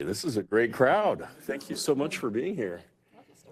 This is a great crowd. Thank you so much for being here.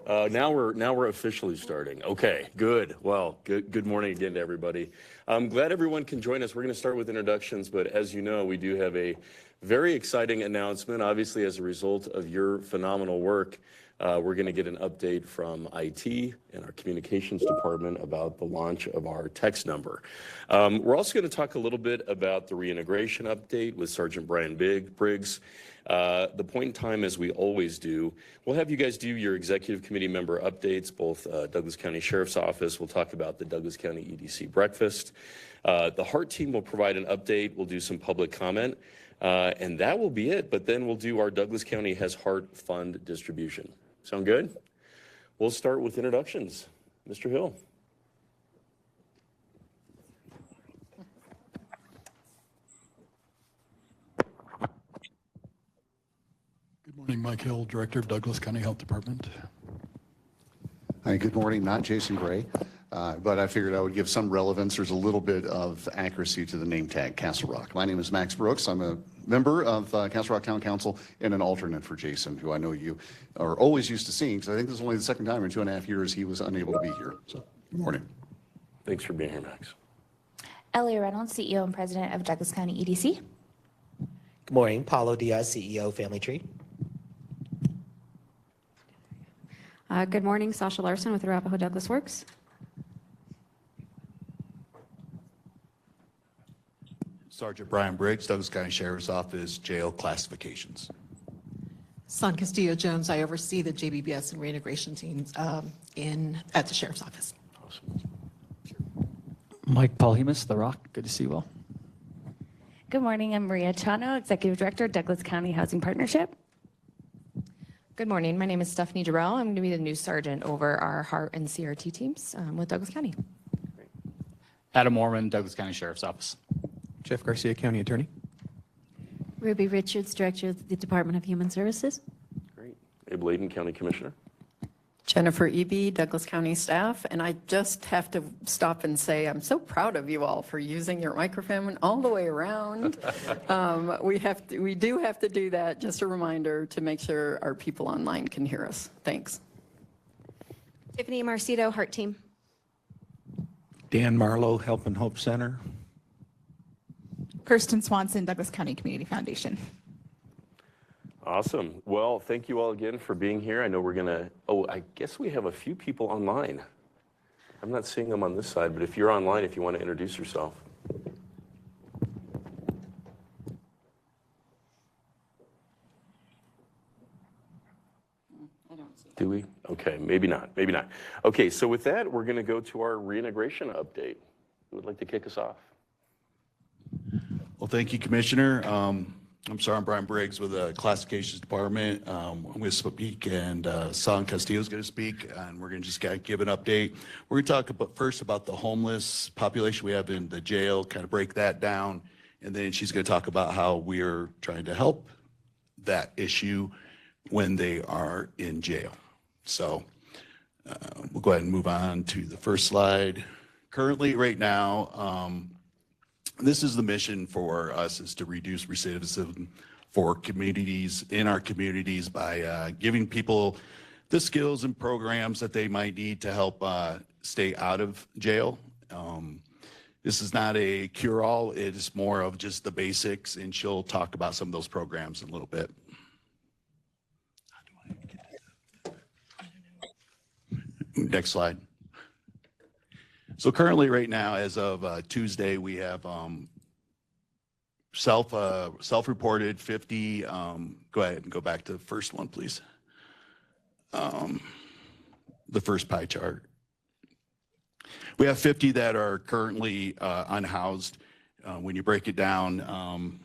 Now we're officially starting. Okay, good. Well, good morning again to everybody. I'm glad everyone can join us. We're going to start with introductions, but as you know, we do have a very exciting announcement. Obviously, as a result of your phenomenal work, we're going to get an update from IT and our communications department about the launch of our text number. We're also going to talk a little bit about the reintegration update with Sergeant Brian Briggs. The point in time, as we always do, we'll have you guys do your executive committee member updates, both Douglas County Sheriff's Office. We'll talk about the Douglas County EDC breakfast. The HEART team will provide an update. We'll do some public comment, and that will be it. But then we'll do our Douglas County Has HEART Fund distribution. Sound good? We'll start with introductions. Mr. Hill. Good morning, Mike Hill, Director of Douglas County Health Department. Hi, good morning. Not Jason Gray, but I figured I would give some relevance. There's a little bit of accuracy to the name tag, Castle Rock. My name is Max Brooks. I'm a member of Castle Rock Town Council and an alternate for Jason, who I know you are always used to seeing, because I think this is only the second time in 2.5 years he was unable to be here. So, good morning. Thanks for being here, Max. Ellie Reynolds, CEO and President of Douglas County EDC. Good morning. Paulo Diaz, CEO, Family Tree. Good morning, Sasha Larson with Arapahoe Douglas Works. Sergeant Brian Briggs, Douglas County Sheriff's Office, Jail Classifications. Son Castillo Jones, I oversee the JBBS and reintegration teams at the Sheriff's Office. Awesome. Mike Paulhemus, The Rock. Good to see you all. Good morning, I'm Maria Chano, Executive Director, Douglas County Housing Partnership. Good morning. My name is Stephanie Durrell. I'm going to be the new sergeant over our HEART and CRT teams with Douglas County. Adam Orman, Douglas County Sheriff's Office. Jeff Garcia, County Attorney. Ruby Richards, Director of the Department of Human Services. Great. Abe Layden, County Commissioner. Jennifer Eby, Douglas County staff, and I just have to stop and say I'm so proud of you all for using your microphone all the way around. We do have to do that. Just a reminder to make sure our people online can hear us. Thanks. Tiffany Marcito, HEART team. Dan Marlowe, Help and Hope Center. Kirsten Swanson, Douglas County Community Foundation. Awesome. Well, thank you all again for being here. I know we're going to, I guess we have a few people online. I'm not seeing them on this side, but if you're online, if you want to introduce yourself. I don't see. Do we? Okay, maybe not, maybe not. Okay, so with that, we're going to go to our reintegration update. Who would like to kick us off? Well, thank you, Commissioner. I'm Brian Briggs with the Classifications Department. I'm going to speak, and Son Castillo is going to speak, and we're going to just give an update. We're going to talk first about the homeless population we have in the jail, kind of break that down, and then she's going to talk about how we're trying to help that issue when they are in jail. So we'll go ahead and move on to the first slide. Currently, right now, this is the mission for us, is to reduce recidivism for communities, in our communities, by giving people the skills and programs that they might need to help stay out of jail. This is not a cure-all, it is more of just the basics, and she'll talk about some of those programs in a little bit. Next slide. So currently, right now, as of Tuesday, we have self-reported 50. Go ahead and go back to the first one, please. The first pie chart. We have 50 that are currently unhoused. When you break it down,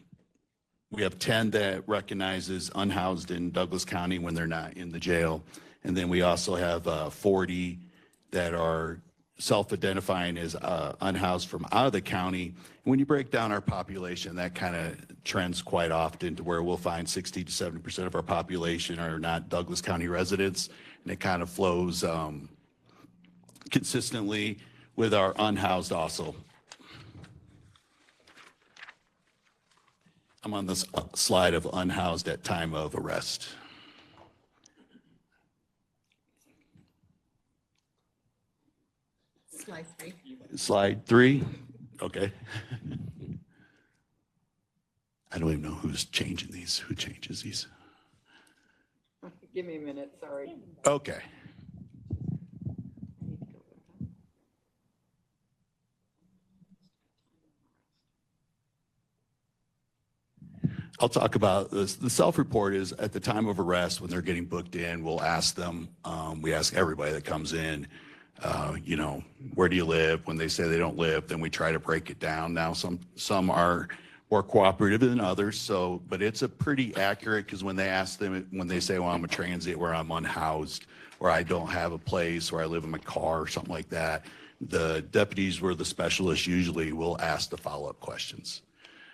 we have 10 that recognizes unhoused in Douglas County when they're not in the jail. And then we also have 40 that are self-identifying as unhoused from out of the county. And when you break down our population, that kind of trends quite often to where we'll find 60 to 70% of our population are not Douglas County residents, and it kind of flows consistently with our unhoused also. I'm on this slide of unhoused at time of arrest. Slide 3. Slide 3. Okay. I don't even know who's changing these. Who changes these? Give me a minute, sorry. Okay. I'll talk about this. The self-report is at the time of arrest when they're getting booked in. We'll ask them. We ask everybody that comes in, you know, where do you live? When they say they don't live, then we try to break it down. Now, some are more cooperative than others. So, but it's a pretty accurate because when they ask them, when they say, well, I'm a transient, where I'm unhoused, or I don't have a place, or I live in my car, or something like that, the deputies were the specialists usually will ask the follow-up questions.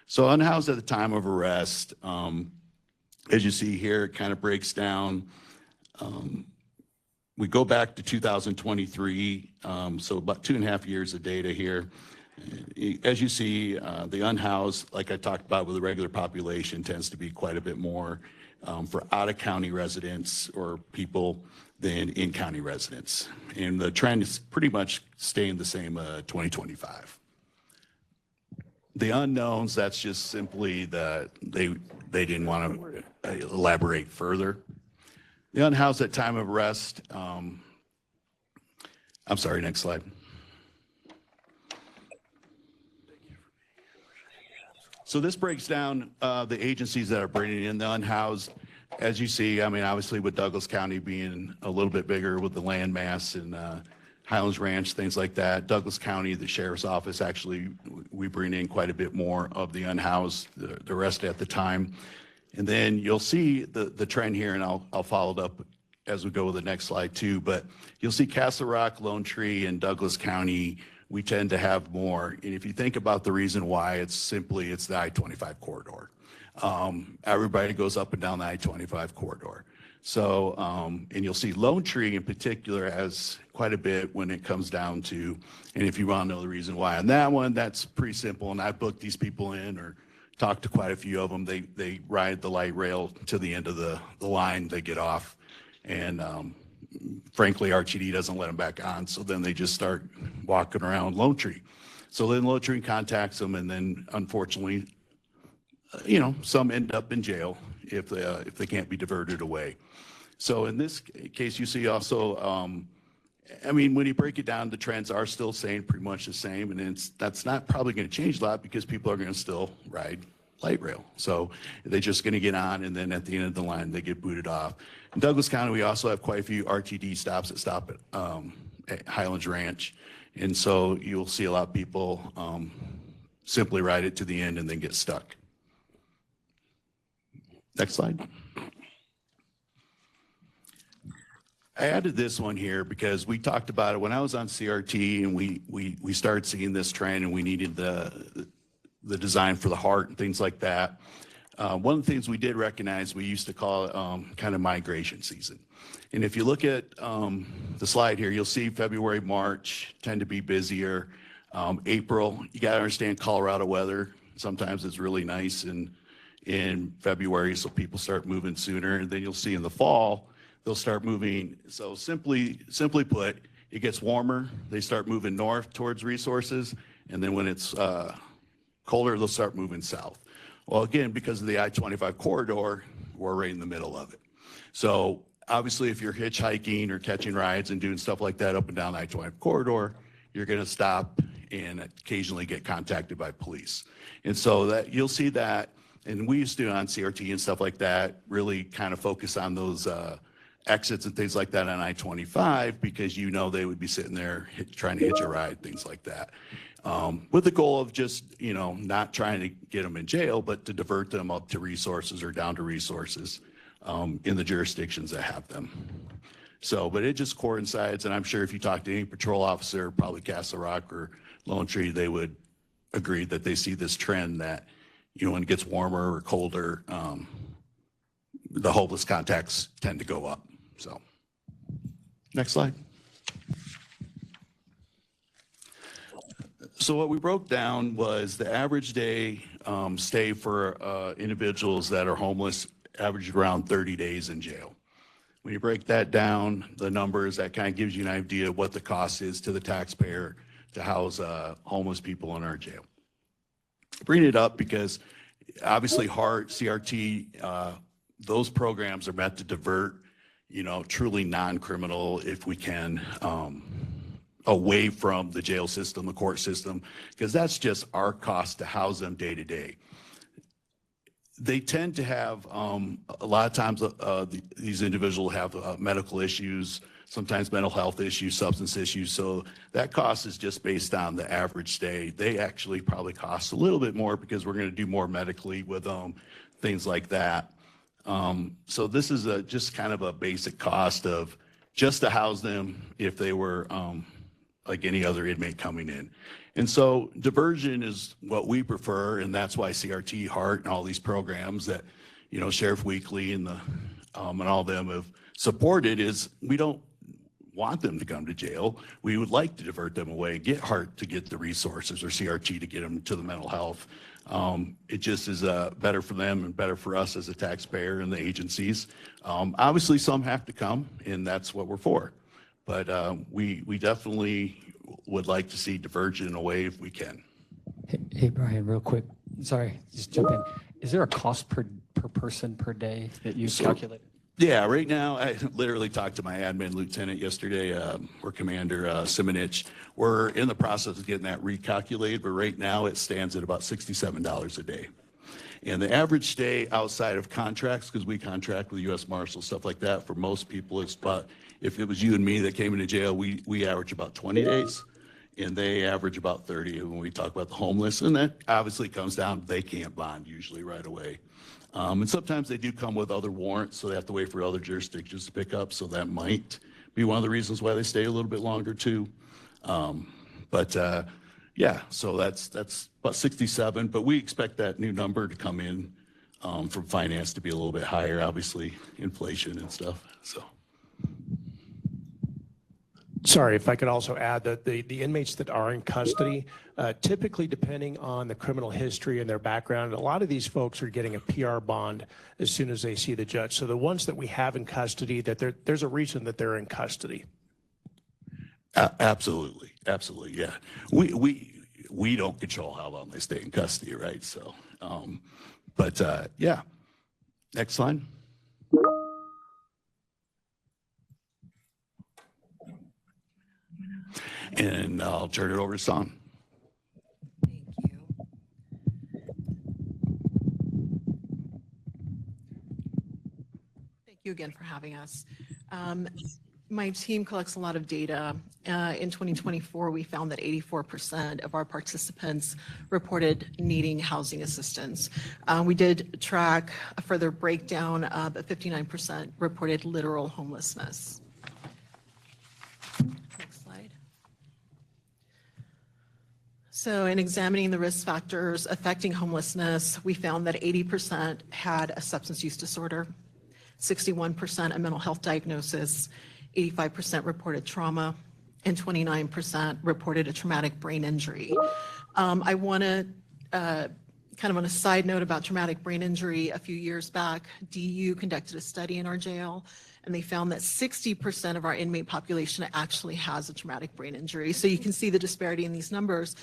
So unhoused at the time of arrest, as you see here, it kind of breaks down. We go back to 2023, so about 2.5 years of data here. As you see, the unhoused, like I talked about with the regular population, tends to be quite a bit more for out-of-county residents or people than in-county residents. And the trend is pretty much staying the same 2025. The unknowns, that's just simply that they didn't want to elaborate further. The unhoused at time of arrest, I'm sorry, next slide. So this breaks down the agencies that are bringing in the unhoused. As you see, I mean, obviously with Douglas County being a little bit bigger with the land mass and Highlands Ranch, things like that. Douglas County, the sheriff's office, actually, we bring in quite a bit more of the unhoused, the rest at the time. And then you'll see the trend here, and I'll follow it up as we go with the next slide too, but you'll see Castle Rock, Lone Tree, and Douglas County, we tend to have more. And if you think about the reason why, it's the I-25 corridor. Everybody goes up and down the I-25 corridor. So, and you'll see Lone Tree in particular has quite a bit when it comes down to, and if you want to know the reason why on that one, that's pretty simple. And I booked these people in or talked to quite a few of them. They ride the light rail to the end of the line, they get off. And frankly, RTD doesn't let them back on. So then they just start walking around Lone Tree. So then Lone Tree contacts them, and then unfortunately, you know, some end up in jail if they can't be diverted away. So in this case, you see also, I mean, when you break it down, the trends are still staying pretty much the same, and that's not probably going to change a lot because people are going to still ride light rail. So they're just going to get on, and then at the end of the line, they get booted off. In Douglas County, we also have quite a few RTD stops that stop at Highlands Ranch, and so you'll see a lot of people simply ride it to the end and then get stuck. Next slide. I added this one here because we talked about it when I was on CRT, and we started seeing this trend, and we needed the design for the heart and things like that. One of the things we did recognize, we used to call it kind of migration season. And if you look at the slide here, you'll see February, March tend to be busier. April, you got to understand Colorado weather. Sometimes it's really nice in February, so people start moving sooner. And then you'll see in the fall, they'll start moving. So simply put, it gets warmer. They start moving north towards resources. And then when it's colder, they'll start moving south. Well, again, because of the I-25 corridor, we're right in the middle of it. So obviously, if you're hitchhiking or catching rides and doing stuff like that up and down the I-25 corridor, you're going to stop and occasionally get contacted by police. And so that you'll see that, and we used to on CRT and stuff like that, really kind of focus on those exits and things like that on I-25 because you know they would be sitting there trying to hitch a ride, things like that. With the goal of just, you know, not trying to get them in jail, but to divert them up to resources or down to resources in the jurisdictions that have them. So, but it just coincides, and I'm sure if you talk to any patrol officer, probably Castle Rock or Lone Tree, they would agree that they see this trend that, you know, when it gets warmer or colder, the hopeless contacts tend to go up. So, next slide. So what we broke down was the average day stay for individuals that are homeless averaged around 30 days in jail. When you break that down, the numbers, that kind of gives you an idea of what the cost is to the taxpayer to house homeless people in our jail. Bring it up because obviously HART, CRT, those programs are meant to divert, truly non-criminal, if we can, away from the jail system, the court system, because that's just our cost to house them day to day. They tend to have, a lot of times, these individuals have medical issues, sometimes mental health issues, substance issues. So that cost is just based on the average stay. They actually probably cost a little bit more because we're going to do more medically with them, things like that. So this is just kind of a basic cost of just to house them if they were like any other inmate coming in. And so diversion is what we prefer, and that's why CRT, HART, and all these programs that, Sheriff Weekly and and all them have supported is we don't want them to come to jail. We would like to divert them away, get HART to get the resources or CRT to get them to the mental health. It just is better for them and better for us as a taxpayer and the agencies. Obviously, some have to come, and that's what we're for. But we definitely would like to see diversion away if we can. Hey, Brian, real quick. Sorry, just jump in. Is there a cost per person per day that you've calculated? Yeah, right now, I literally talked to my admin lieutenant yesterday, or Commander Simonich. We're in the process of getting that recalculated, but right now it stands at about $67 a day. And the average stay outside of contracts, because we contract with U.S. Marshals, stuff like that, for most people, it's about, if it was you and me that came into jail, we average about 20 days, and they average about 30 when we talk about the homeless. And that obviously comes down, they can't bond usually right away. And sometimes they do come with other warrants, so they have to wait for other jurisdictions to pick up, so that might be one of the reasons why they stay a little bit longer too. Yeah, so that's about 67, but we expect that new number to come in from finance to be a little bit higher, obviously, inflation and stuff, so. Sorry, if I could also add that the inmates that are in custody, typically depending on the criminal history and their background, a lot of these folks are getting a PR bond as soon as they see the judge. So the ones that we have in custody, there's a reason that they're in custody. Absolutely, absolutely, yeah. We don't control how long they stay in custody, right? So, yeah. Next slide. And I'll turn it over to Son. Thank you. Thank you again for having us. My team collects a lot of data. In 2024, we found that 84% of our participants reported needing housing assistance. We did track a further breakdown, but 59% reported literal homelessness. Next slide. So in examining the risk factors affecting homelessness, we found that 80% had a substance use disorder, 61% a mental health diagnosis, 85% reported trauma, and 29% reported a traumatic brain injury. I want to, kind of on a side note about traumatic brain injury, a few years back, DU conducted a study in our jail, and they found that 60% of our inmate population actually has a traumatic brain injury. So you can see the disparity in these numbers.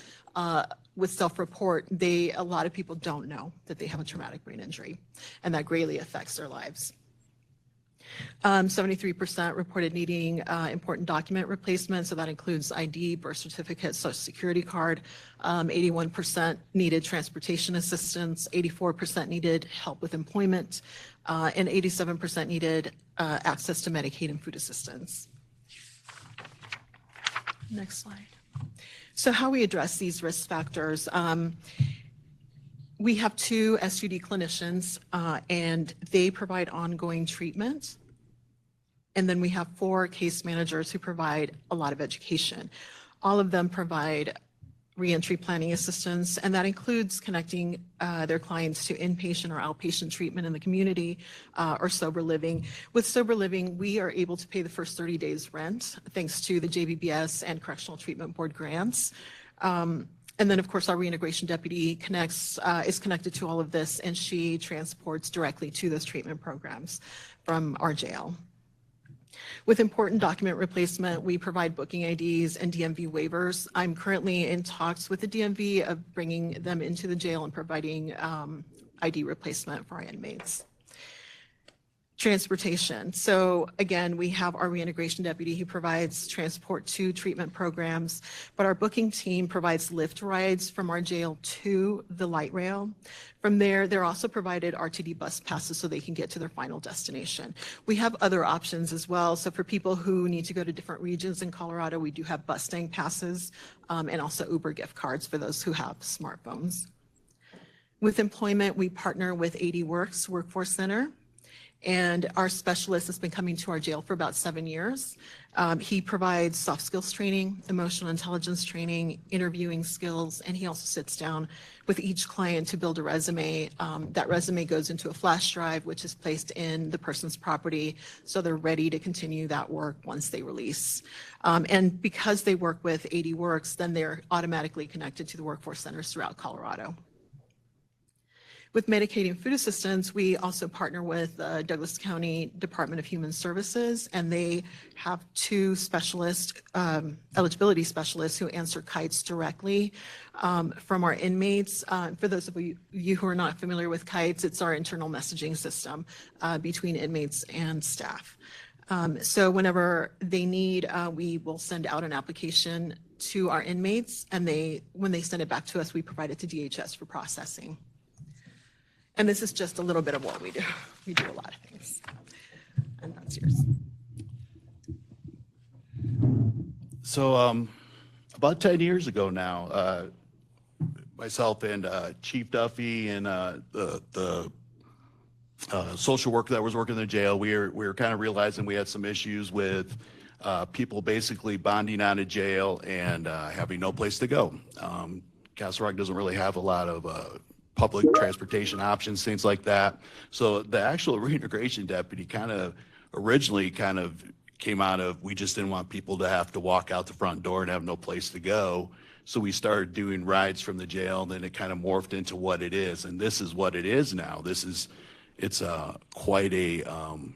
With self-report, a lot of people don't know that they have a traumatic brain injury, and that greatly affects their lives. 73% reported needing important document replacement, so that includes ID, birth certificate, social security card. 81% needed transportation assistance, 84% needed help with employment, and 87% needed access to Medicaid and food assistance. Next slide. So how we address these risk factors. We have 2 SUD clinicians, and they provide ongoing treatment. And then we have 4 case managers who provide a lot of education. All of them provide reentry planning assistance, and that includes connecting their clients to inpatient or outpatient treatment in the community or sober living. With sober living, we are able to pay the first 30 days rent thanks to the JBBS and Correctional Treatment Board grants. And then, of course, our reintegration deputy is connected to all of this, and she transports directly to those treatment programs from our jail. With important document replacement, we provide booking IDs and DMV waivers. I'm currently in talks with the DMV of bringing them into the jail and providing ID replacement for our inmates. Transportation. So again, we have our reintegration deputy who provides transport to treatment programs, but our booking team provides lift rides from our jail to the light rail. From there, they're also provided RTD bus passes so they can get to their final destination. We have other options as well. So for people who need to go to different regions in Colorado, we do have bus staying passes and also Uber gift cards for those who have smartphones. With employment, we partner with 80 Works Workforce Center. And our specialist has been coming to our jail for about 7 years. He provides soft skills training, emotional intelligence training, interviewing skills, and he also sits down with each client to build a resume. That resume goes into a flash drive, which is placed in the person's property, so they're ready to continue that work once they release. And because they work with 80 Works, then they're automatically connected to the workforce centers throughout Colorado. With Medicaid and food assistance, we also partner with Douglas County Department of Human Services, and they have 2 eligibility specialists who answer kites directly from our inmates. For those of you who are not familiar with kites, it's our internal messaging system between inmates and staff. So whenever they need, we will send out an application to our inmates, and when they send it back to us, we provide it to DHS for processing. And this is just a little bit of what we do. We do a lot of things. And that's yours. So about 10 years ago now, myself and Chief Duffy and the social worker that was working in the jail, we were kind of realizing we had some issues with people basically bonding out of jail and having no place to go. Castle Rock doesn't really have a lot of public transportation options, things like that. So the actual reintegration deputy originally came out of, we just didn't want people to have to walk out the front door and have no place to go. So we started doing rides from the jail, and then it kind of morphed into what it is. And this is what it is now. It's quite a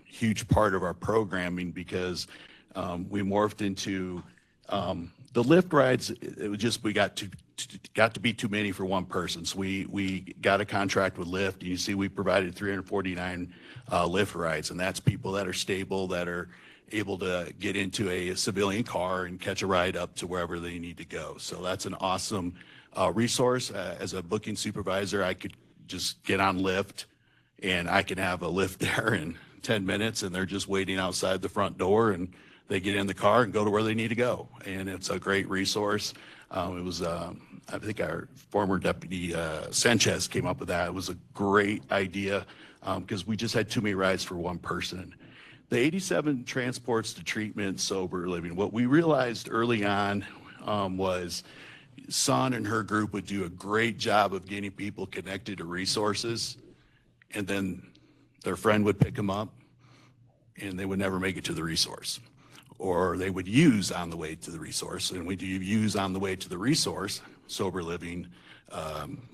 huge part of our programming because we morphed into the lift rides. It was just, we got to be too many for one person. So we got a contract with Lyft. And you see, we provided 349 Lyft rides, and that's people that are stable, that are able to get into a civilian car and catch a ride up to wherever they need to go. So that's an awesome resource. As a booking supervisor, I could just get on Lyft and I can have a Lyft there in 10 minutes, and they're just waiting outside the front door, and they get in the car and go to where they need to go. And it's a great resource. It was, I think our former deputy Sanchez came up with that. It was a great idea because we just had too many rides for one person. The 87 transports to treatment, sober living. What we realized early on was Son and her group would do a great job of getting people connected to resources, and then their friend would pick them up and they would never make it to the resource. Or they would use on the way to the resource. And when you use on the way to the resource, sober living,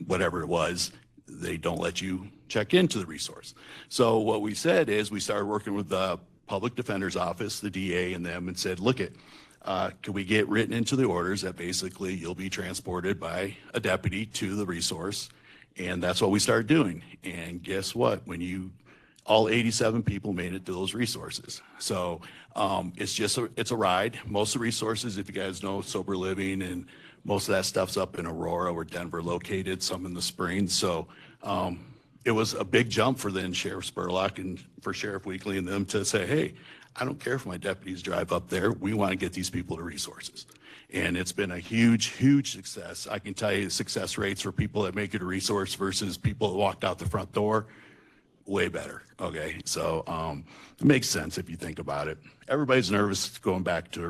whatever it was, they don't let you check into the resource. So what we said is we started working with the public defender's office, the DA and them, and said, look can we get written into the orders that basically you'll be transported by a deputy to the resource? And that's what we started doing. And guess what? All 87 people made it to those resources. So it's a ride. Most of the resources, if you guys know, sober living and most of that stuff's up in Aurora where Denver located, some in the Springs. So it was a big jump for then Sheriff Spurlock and for Sheriff Weekly and them to say, hey, I don't care if my deputies drive up there. We want to get these people to resources. And it's been a huge, huge success. I can tell you the success rates for people that make it a resource versus people that walked out the front door, way better. Okay, so it makes sense if you think about it. Everybody's nervous going back to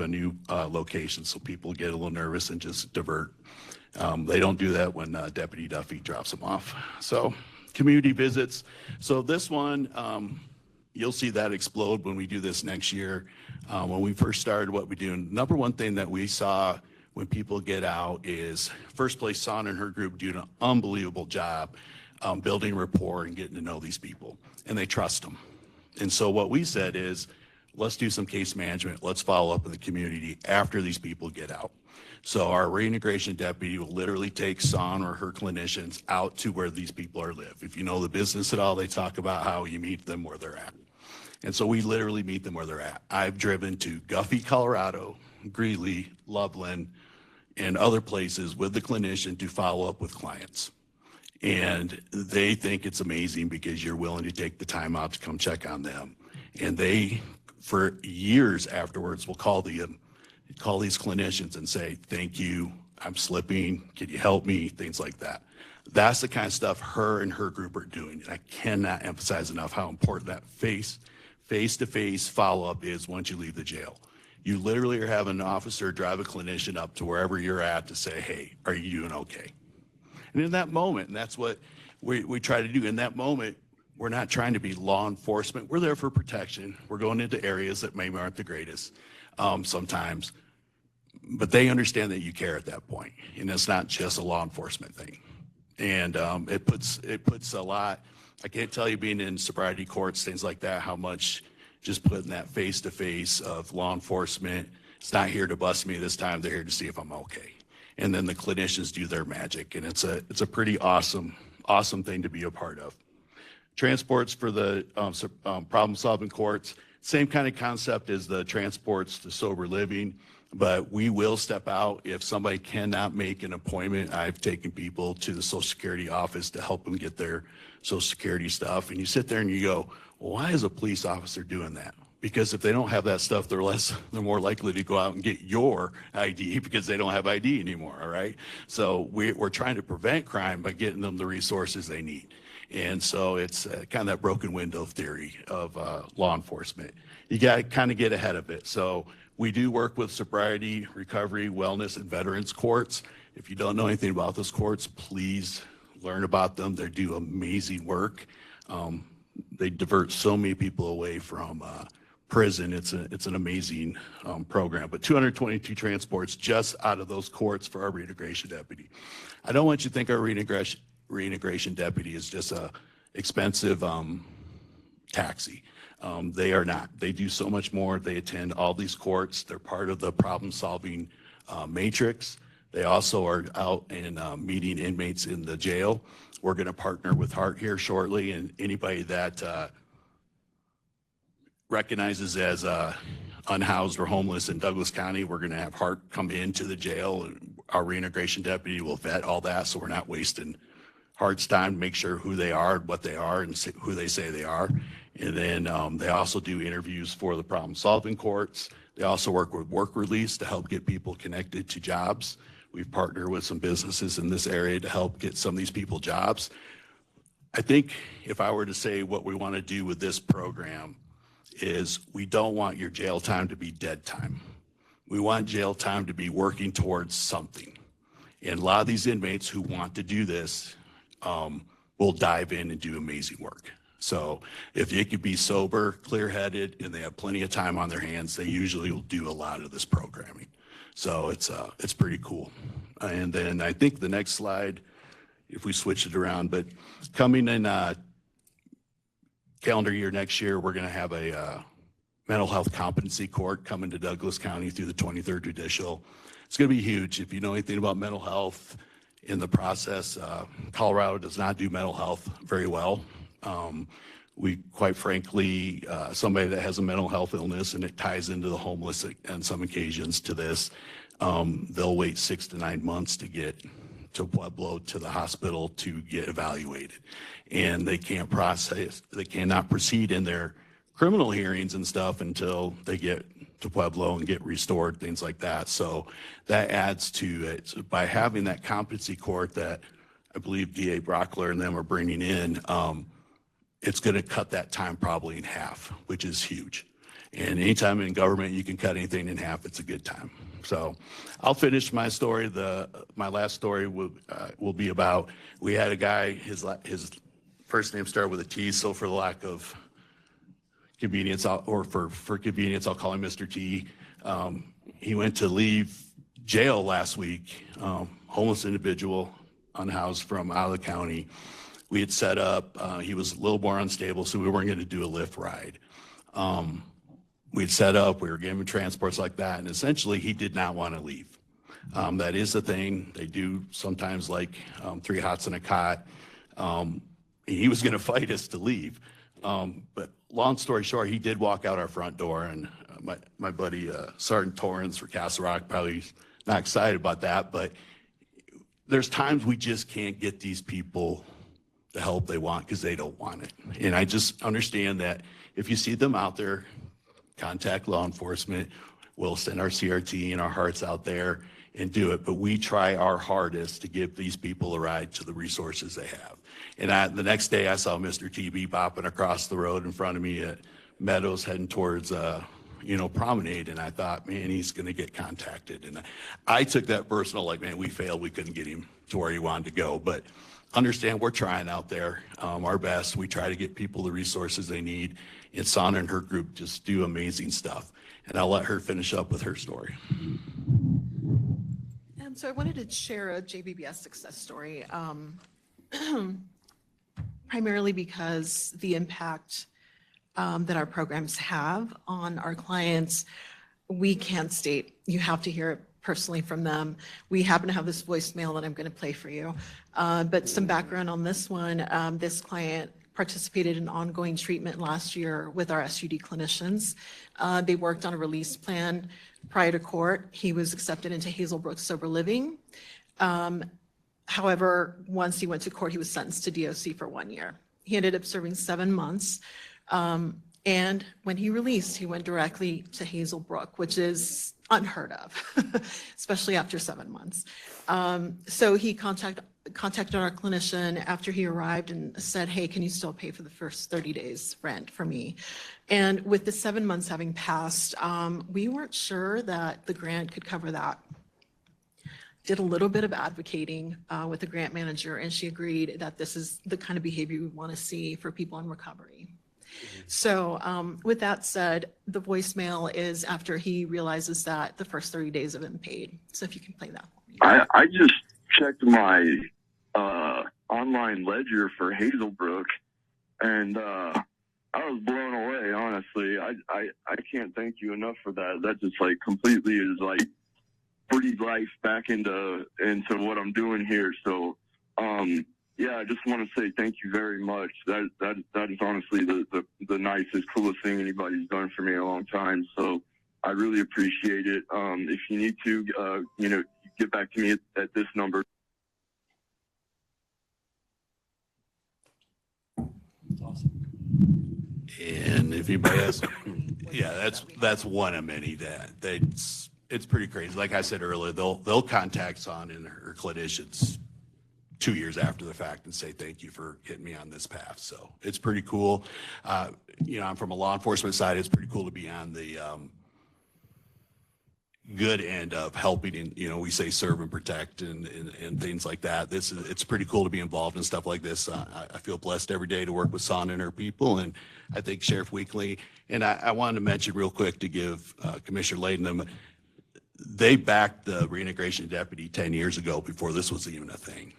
a new location, so people get a little nervous and just divert. They don't do that when Deputy Duffy drops them off. So community visits. So this one, you'll see that explode when we do this next year. When we first started what we do, number one thing that we saw when people get out is, first place, Son and her group do an unbelievable job building rapport and getting to know these people, and they trust them. And so what we said is, let's do some case management. Let's follow up in the community after these people get out. So our reintegration deputy will literally take Son or her clinicians out to where these people are live. If you know the business at all, they talk about how you meet them where they're at. And so we literally meet them where they're at. I've driven to Guffey, Colorado, Greeley, Loveland, and other places with the clinician to follow up with clients. And they think it's amazing because you're willing to take the time out to come check on them. And they, for years afterwards, will call these clinicians and say, thank you, I'm slipping, can you help me, things like that. That's the kind of stuff her and her group are doing. And I cannot emphasize enough how important that face-to-face follow-up is once you leave the jail. You literally are having an officer drive a clinician up to wherever you're at to say, hey, are you doing okay? And in that moment, and that's what we try to do, in that moment, we're not trying to be law enforcement. We're there for protection. We're going into areas that maybe aren't the greatest sometimes, but they understand that you care at that point, and it's not just a law enforcement thing. And it puts a lot, I can't tell you being in sobriety courts, things like that, how much just putting that face-to-face of law enforcement, it's not here to bust me this time, they're here to see if I'm okay. And then the clinicians do their magic, and it's a pretty awesome thing to be a part of. Transports for the problem-solving courts, same kind of concept as the transports to sober living, but we will step out if somebody cannot make an appointment. I've taken people to the Social Security office to help them get their Social Security stuff, and you sit there and you go, well, why is a police officer doing that? Because if they don't have that stuff, they're more likely to go out and get your ID because they don't have ID anymore, all right? So we're trying to prevent crime by getting them the resources they need. And so it's kind of that broken window theory of law enforcement. You got to kind of get ahead of it. So we do work with sobriety, recovery, wellness, and veterans courts. If you don't know anything about those courts, please learn about them. They do amazing work. They divert so many people away from prison. It's an amazing program. But 222 transports just out of those courts for our reintegration deputy. I don't want you to think our reintegration deputy is just a expensive taxi. They are not. They do so much more. They attend all these courts. They're part of the problem-solving matrix. They also are out and meeting inmates in the jail. We're going to partner with Heart here shortly, and anybody that recognizes as unhoused or homeless in Douglas County, we're going to have Heart come into the jail, and our reintegration deputy will vet all that, so we're not wasting Heart's time to make sure who they are, what they are, and who they say they are. And then they also do interviews for the problem-solving courts. They also work with work release to help get people connected to jobs. We've partnered with some businesses in this area to help get some of these people jobs. I think if I were to say what we want to do with this program is we don't want your jail time to be dead time. We want jail time to be working towards something. And a lot of these inmates who want to do this will dive in and do amazing work. So if they could be sober, clear-headed, and they have plenty of time on their hands, they usually will do a lot of this programming. So it's pretty cool. And then I think the next slide, if we switch it around, but coming in calendar year next year, we're going to have a mental health competency court coming to Douglas County through the 23rd Judicial. It's going to be huge. If you know anything about mental health in the process, Colorado does not do mental health very well. We, quite frankly, somebody that has a mental health illness, and it ties into the homeless on some occasions to this, they'll wait 6 to 9 months to get to Pueblo, to the hospital to get evaluated. And they cannot proceed in their criminal hearings and stuff until they get to Pueblo and get restored, things like that. So that adds to it. So by having that competency court that I believe DA Brockler and them are bringing in, it's going to cut that time probably in half, which is huge. And anytime in government you can cut anything in half, it's a good time. So I'll finish my story. My last story will be about, we had a guy, his first name started with a T, so for the lack of convenience, for convenience, I'll call him Mr. T. He went to leave jail last week, homeless individual unhoused from out of the county. We had set up, he was a little more unstable, so we weren't going to do a lift ride. We'd set up, we were giving him transports like that, and essentially he did not want to leave. That is the thing. They do sometimes like 3 hots and a cot. He was going to fight us to leave. But long story short, he did walk out our front door, and my buddy Sergeant Torrance for Castle Rock probably not excited about that, but there's times we just can't get these people the help they want because they don't want it. And I just understand that if you see them out there, contact law enforcement. We'll send our CRT and our hearts out there and do it. But we try our hardest to give these people a ride to the resources they have. And the next day I saw Mr. TB bopping across the road in front of me at Meadows heading towards, Promenade. And I thought, man, he's going to get contacted. And I took that personal, like, man, we failed. We couldn't get him to where he wanted to go. But understand we're trying out there our best. We try to get people the resources they need. And Sana and her group just do amazing stuff. And I'll let her finish up with her story. And so I wanted to share a JBBS success story, primarily because the impact that our programs have on our clients, we can't state. You have to hear it personally from them. We happen to have this voicemail that I'm going to play for you. But some background on this one, this client participated in ongoing treatment last year with our SUD clinicians. They worked on a release plan prior to court. He was accepted into Hazelbrook Sober Living. However, once he went to court, he was sentenced to DOC for 1 year. He ended up serving 7 months. And when he released, he went directly to Hazelbrook, which is unheard of, especially after 7 months. So he contacted our clinician after he arrived and said, hey, can you still pay for the first 30 days rent for me? And with the 7 months having passed, we weren't sure that the grant could cover that. Did a little bit of advocating with the grant manager, and she agreed that this is the kind of behavior we want to see for people in recovery. So with that said, the voicemail is after he realizes that the first 30 days have been paid. So if you can play that for me. I just checked my online ledger for Hazelbrook, and I was blown away, honestly. I can't thank you enough for that. That just like completely is like breathe life back into what I'm doing here. So yeah, I just want to say thank you very much. That is honestly the nicest, coolest thing anybody's done for me in a long time. So I really appreciate it. If you need to, get back to me at this number. And if anybody has, yeah, that's one of many it's pretty crazy. Like I said earlier, they'll contact Sana and her clinicians 2 years after the fact and say, thank you for getting me on this path. So it's pretty cool. I'm from a law enforcement side. It's pretty cool to be on the good end of helping, and we say serve and protect and things like that. It's pretty cool to be involved in stuff like this. I feel blessed every day to work with Sana and her people, and I think Sheriff Weekly. And I wanted to mention real quick to give Commissioner Layden them. They backed the reintegration deputy 10 years ago before this was even a thing.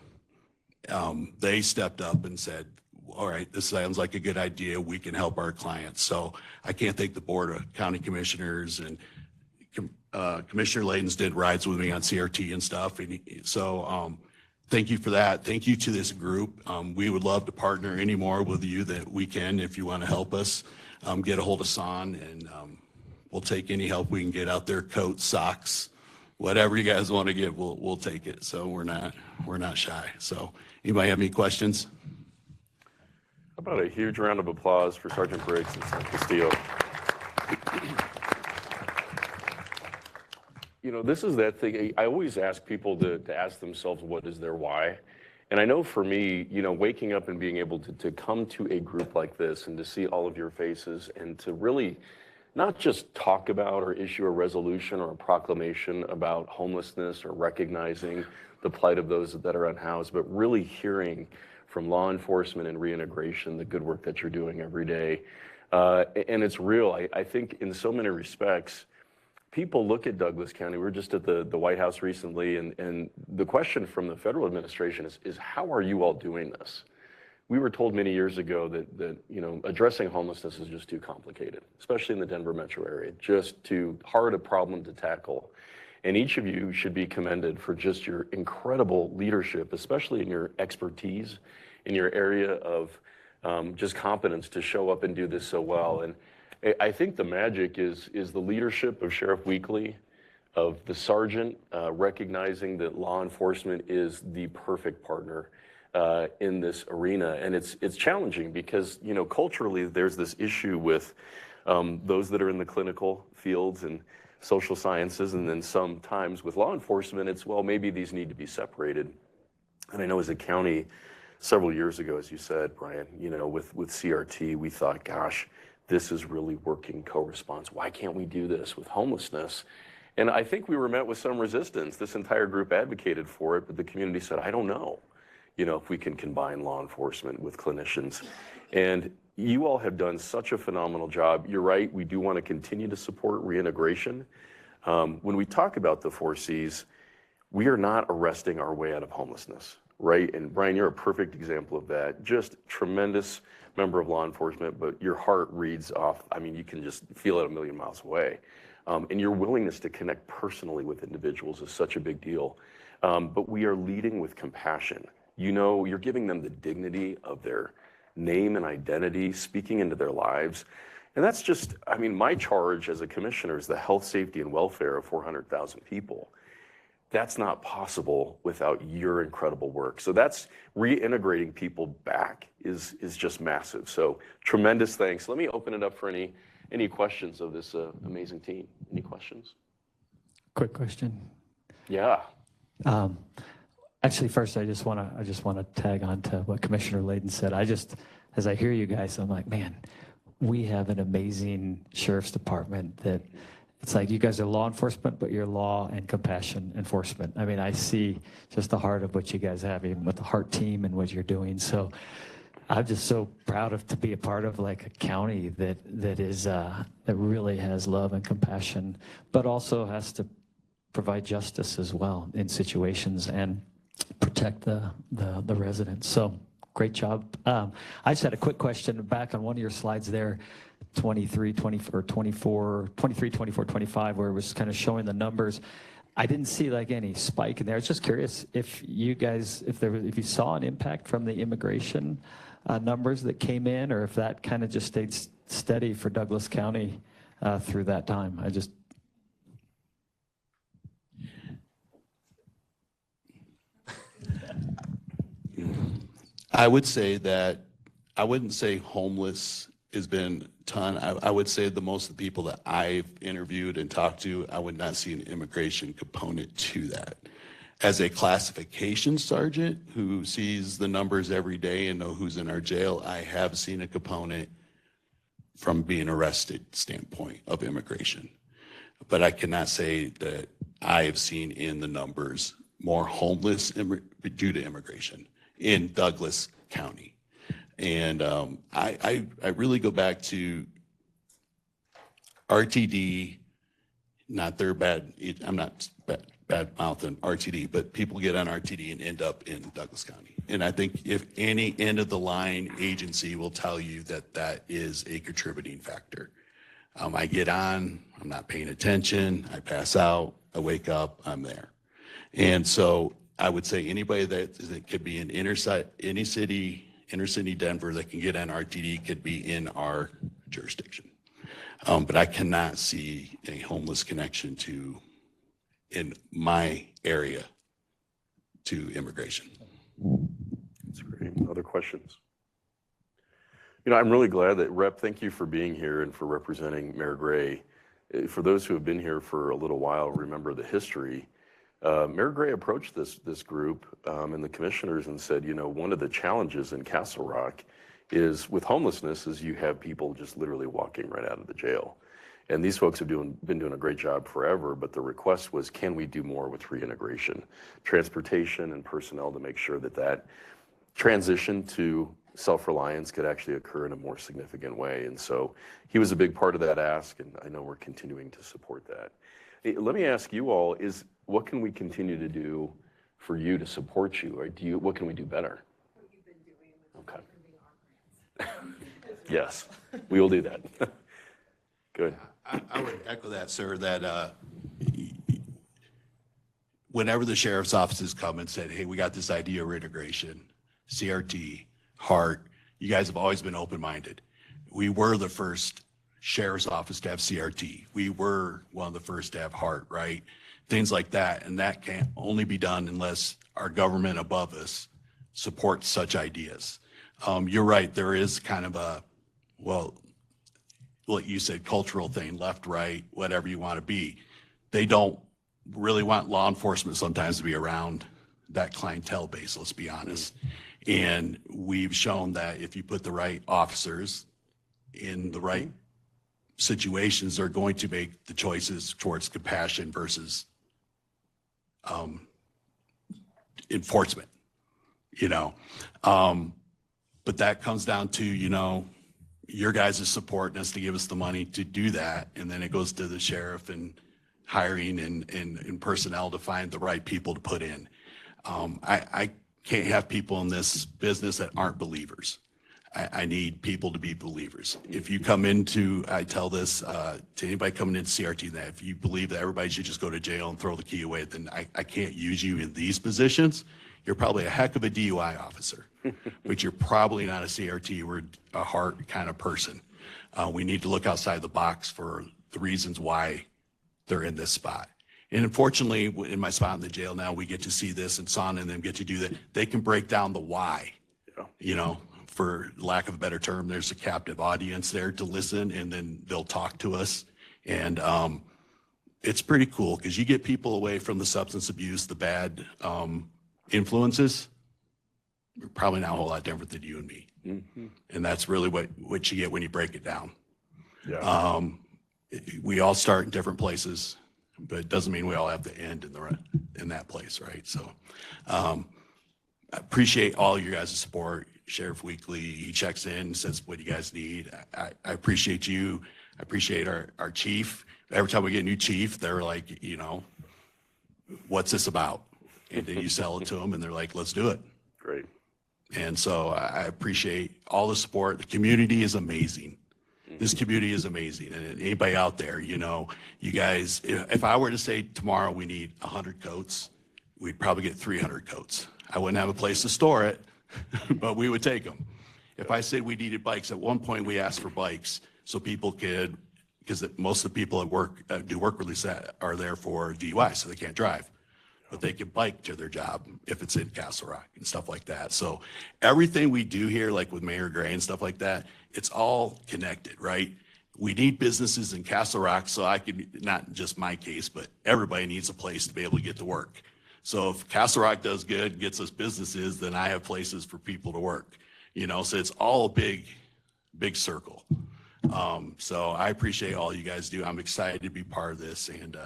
They stepped up and said, all right, this sounds like a good idea. We can help our clients. So I can't thank the Board of County Commissioners, and Commissioner Layden's did rides with me on CRT and stuff. And so thank you for that. Thank you to this group. We would love to partner any more with you that we can. If you want to help us, get a hold of Son, and we'll take any help we can get out there, coats, socks, whatever you guys want to give, we'll take it. So we're not shy. So anybody have any questions? How about a huge round of applause for Sergeant Briggs and San Castillo? This is that thing. I always ask people to ask themselves, what is their why? And I know for me, waking up and being able to come to a group like this and to see all of your faces and to really not just talk about or issue a resolution or a proclamation about homelessness or recognizing the plight of those that are unhoused, but really hearing from law enforcement and reintegration the good work that you're doing every day. And it's real. I think in so many respects, people look at Douglas County. We were just at the White House recently, and the question from the federal administration is how are you all doing this? We were told many years ago that addressing homelessness is just too complicated, especially in the Denver metro area, just too hard a problem to tackle. And each of you should be commended for just your incredible leadership, especially in your expertise, in your area of just competence to show up and do this so well. And I think the magic is the leadership of Sheriff Weekly, of the sergeant, recognizing that law enforcement is the perfect partner in this arena. And it's challenging because, culturally, there's this issue with those that are in the clinical fields and social sciences, and then sometimes with law enforcement, it's, well, maybe these need to be separated. And I know as a county, several years ago, as you said, Brian, with CRT, we thought, gosh, this is really working co-response. Why can't we do this with homelessness? And I think we were met with some resistance. This entire group advocated for it, but the community said, I don't know, if we can combine law enforcement with clinicians. And you all have done such a phenomenal job. You're right, we do want to continue to support reintegration. When we talk about the 4 Cs, we are not arresting our way out of homelessness, right? And Brian, you're a perfect example of that. Just tremendous member of law enforcement, but your heart reads off. I mean, you can just feel it a million miles away. And your willingness to connect personally with individuals is such a big deal. But we are leading with compassion. You're giving them the dignity of their name and identity, speaking into their lives. And that's just, my charge as a commissioner is the health, safety, and welfare of 400,000 people. That's not possible without your incredible work. So that's reintegrating people back is just massive. So tremendous thanks. Let me open it up for any questions of this amazing team. Any questions? Quick question. Yeah. Actually, first, I just want to tag on to what Commissioner Layden said. As I hear you guys, I'm like, man, we have an amazing sheriff's department that it's like you guys are law enforcement, but you're law and compassion enforcement. I see just the heart of what you guys have, even with the heart team and what you're doing. So I'm just so proud to be a part of like a county that really has love and compassion, but also has to provide justice as well in situations and protect the residents. So great job. I just had a quick question back on one of your slides there, 23, 24, 25, where it was kind of showing the numbers. I didn't see like any spike in there. I was just curious if you guys, if you saw an impact from the immigration numbers that came in, or if that kind of just stayed steady for Douglas County through that time. I would say that I wouldn't say homeless has been a ton. I would say the most of the people that I've interviewed and talked to, I would not see an immigration component to that. As a classification sergeant who sees the numbers every day and know who's in our jail, I have seen a component from being arrested standpoint of immigration. But I cannot say that I have seen in the numbers more homeless due to immigration in Douglas County. And I really go back to RTD, not their bad, I'm not bad mouthing RTD, but people get on RTD and end up in Douglas County. And I think if any end of the line agency will tell you that that is a contributing factor. I get on, I'm not paying attention, I pass out, I wake up, I'm there. And so I would say anybody that could be in inner city Denver that can get on RTD could be in our jurisdiction. But I cannot see a homeless connection in my area to immigration. That's great. Other questions? I'm really glad that Rep, thank you for being here and for representing Mayor Gray. For those who have been here for a little while, remember the history. Mayor Gray approached this group and the commissioners and said, one of the challenges in Castle Rock is with homelessness is you have people just literally walking right out of the jail. And these folks have been doing a great job forever, but the request was, can we do more with reintegration, transportation and personnel to make sure that transition to self-reliance could actually occur in a more significant way. And so he was a big part of that ask, and I know we're continuing to support that. Let me ask you all, what can we continue to do for you to support you? Or what can we do better? What you've been doing with Yes, we will do that. Good. I would echo that, sir, that whenever the sheriff's offices come and said, hey, we got this idea of integration, CRT, HART, you guys have always been open-minded. We were the first sheriff's office to have CRT. We were one of the first to have HART, right? Things like that. And that can only be done unless our government above us supports such ideas. You're right. There is kind of a, well, what you said, cultural thing, left, right, whatever you want to be. They don't really want law enforcement sometimes to be around that clientele base, let's be honest. And we've shown that if you put the right officers in the right situations, they're going to make the choices towards compassion versus enforcement, you know. But that comes down to, you know, your guys' supporting us to give us the money to do that. And then it goes to the sheriff and hiring and personnel to find the right people to put in. I can't have people in this business that aren't believers. I need people to be believers. If you come into, I tell this to anybody coming into CRT, that if you believe that everybody should just go to jail and throw the key away, then I can't use you in these positions. You're probably a heck of a DUI officer, but you're probably not a CRT or a HART kind of person. We need to look outside the box for the reasons why they're in this spot. And unfortunately, in my spot in the jail now, we get to see this, and Son and them get to do that. They can break down the why, you know, for lack of a better term. There's a captive audience there to listen, and then they'll talk to us. And it's pretty cool because you get people away from the substance abuse, the bad influences. We're probably not a whole lot different than you and me. Mm-hmm. And that's really what you get when you break it down. Yeah. We all start in different places, but it doesn't mean we all have to end in that place, right? So I appreciate all your guys' support. Sheriff Weekly, he checks in, says what you guys need. I appreciate you. I appreciate our chief. Every time we get a new chief, they're like, you know, what's this about? And then you sell it to them and they're like, let's do it. Great. And so I appreciate all the support. The community is amazing. This community is amazing. And anybody out there, you know, you guys, if I were to say tomorrow we need 100 coats, we'd probably get 300 coats. I wouldn't have a place to store it, but we would take them. If I said we needed bikes, at one point we asked for bikes so people could, because most of the people at work, do work release are there for DUI, so they can't drive. But they can bike to their job if it's in Castle Rock and stuff like that. So everything we do here, like with Mayor Gray and stuff like that, it's all connected, right? We need businesses in Castle Rock, so I could, not just my case, but everybody needs a place to be able to get to work. So if Castle Rock does good, gets us businesses, then I have places for people to work, you know? So it's all a big circle. So I appreciate all you guys do. I'm excited to be part of this. And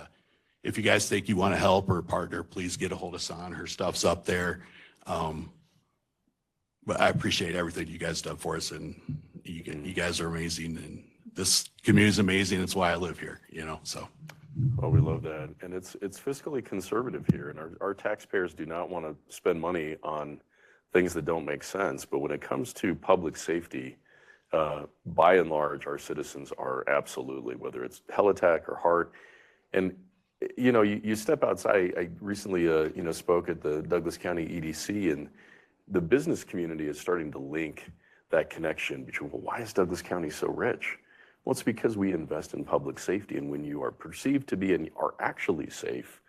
if you guys think you want to help or partner, please get a hold of San. Her stuff's up there. But I appreciate everything you guys done for us, and you guys are amazing, and this community is amazing. That's why I live here, you know, so. Well, we love that. And it's fiscally conservative here, and our taxpayers do not want to spend money on things that don't make sense. But when it comes to public safety, by and large, our citizens are absolutely, whether it's Helitac or HART. And you know, you step outside. I recently, you know, spoke at the Douglas County EDC, and the business community is starting to link that connection between, well, why is Douglas County so rich? Well, it's because we invest in public safety, and when you are perceived to be and are actually safe,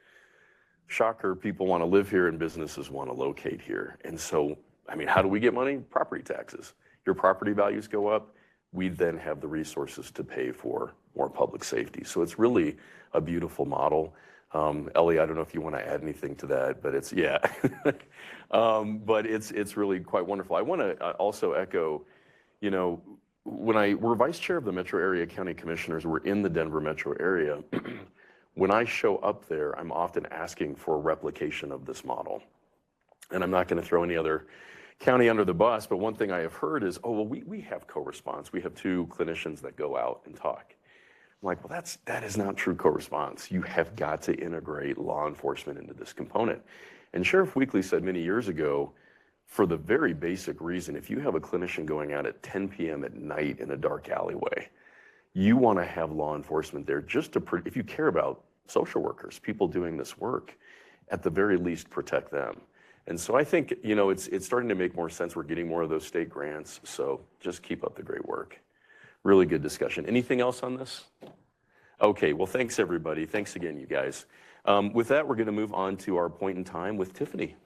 shocker, people want to live here and businesses want to locate here. And so, I mean, how do we get money? Property taxes. Your property values go up. We then have the resources to pay for more public safety. So it's really a beautiful model. Ellie, I don't know if you want to add anything to that, but it's, yeah. But it's really quite wonderful. I want to also echo, you know, we're vice chair of the Metro Area County Commissioners, we're in the Denver metro area. When I show up there, I'm often asking for a replication of this model. And I'm not going to throw any other county under the bus, but one thing I have heard is, oh, well, we have co-response. We have 2 clinicians that go out and talk. I'm like, well, that is not true co-response. You have got to integrate law enforcement into this component. And Sheriff Weekly said many years ago, for the very basic reason, if you have a clinician going out at 10 p.m. at night in a dark alleyway, you want to have law enforcement there just to, if you care about social workers, people doing this work, at the very least protect them. And so I think, you know, it's starting to make more sense. We're getting more of those state grants. So just keep up the great work. Really good discussion. Anything else on this? Okay, well, thanks everybody. Thanks again, you guys. With that, we're going to move on to our point in time with Tiffany.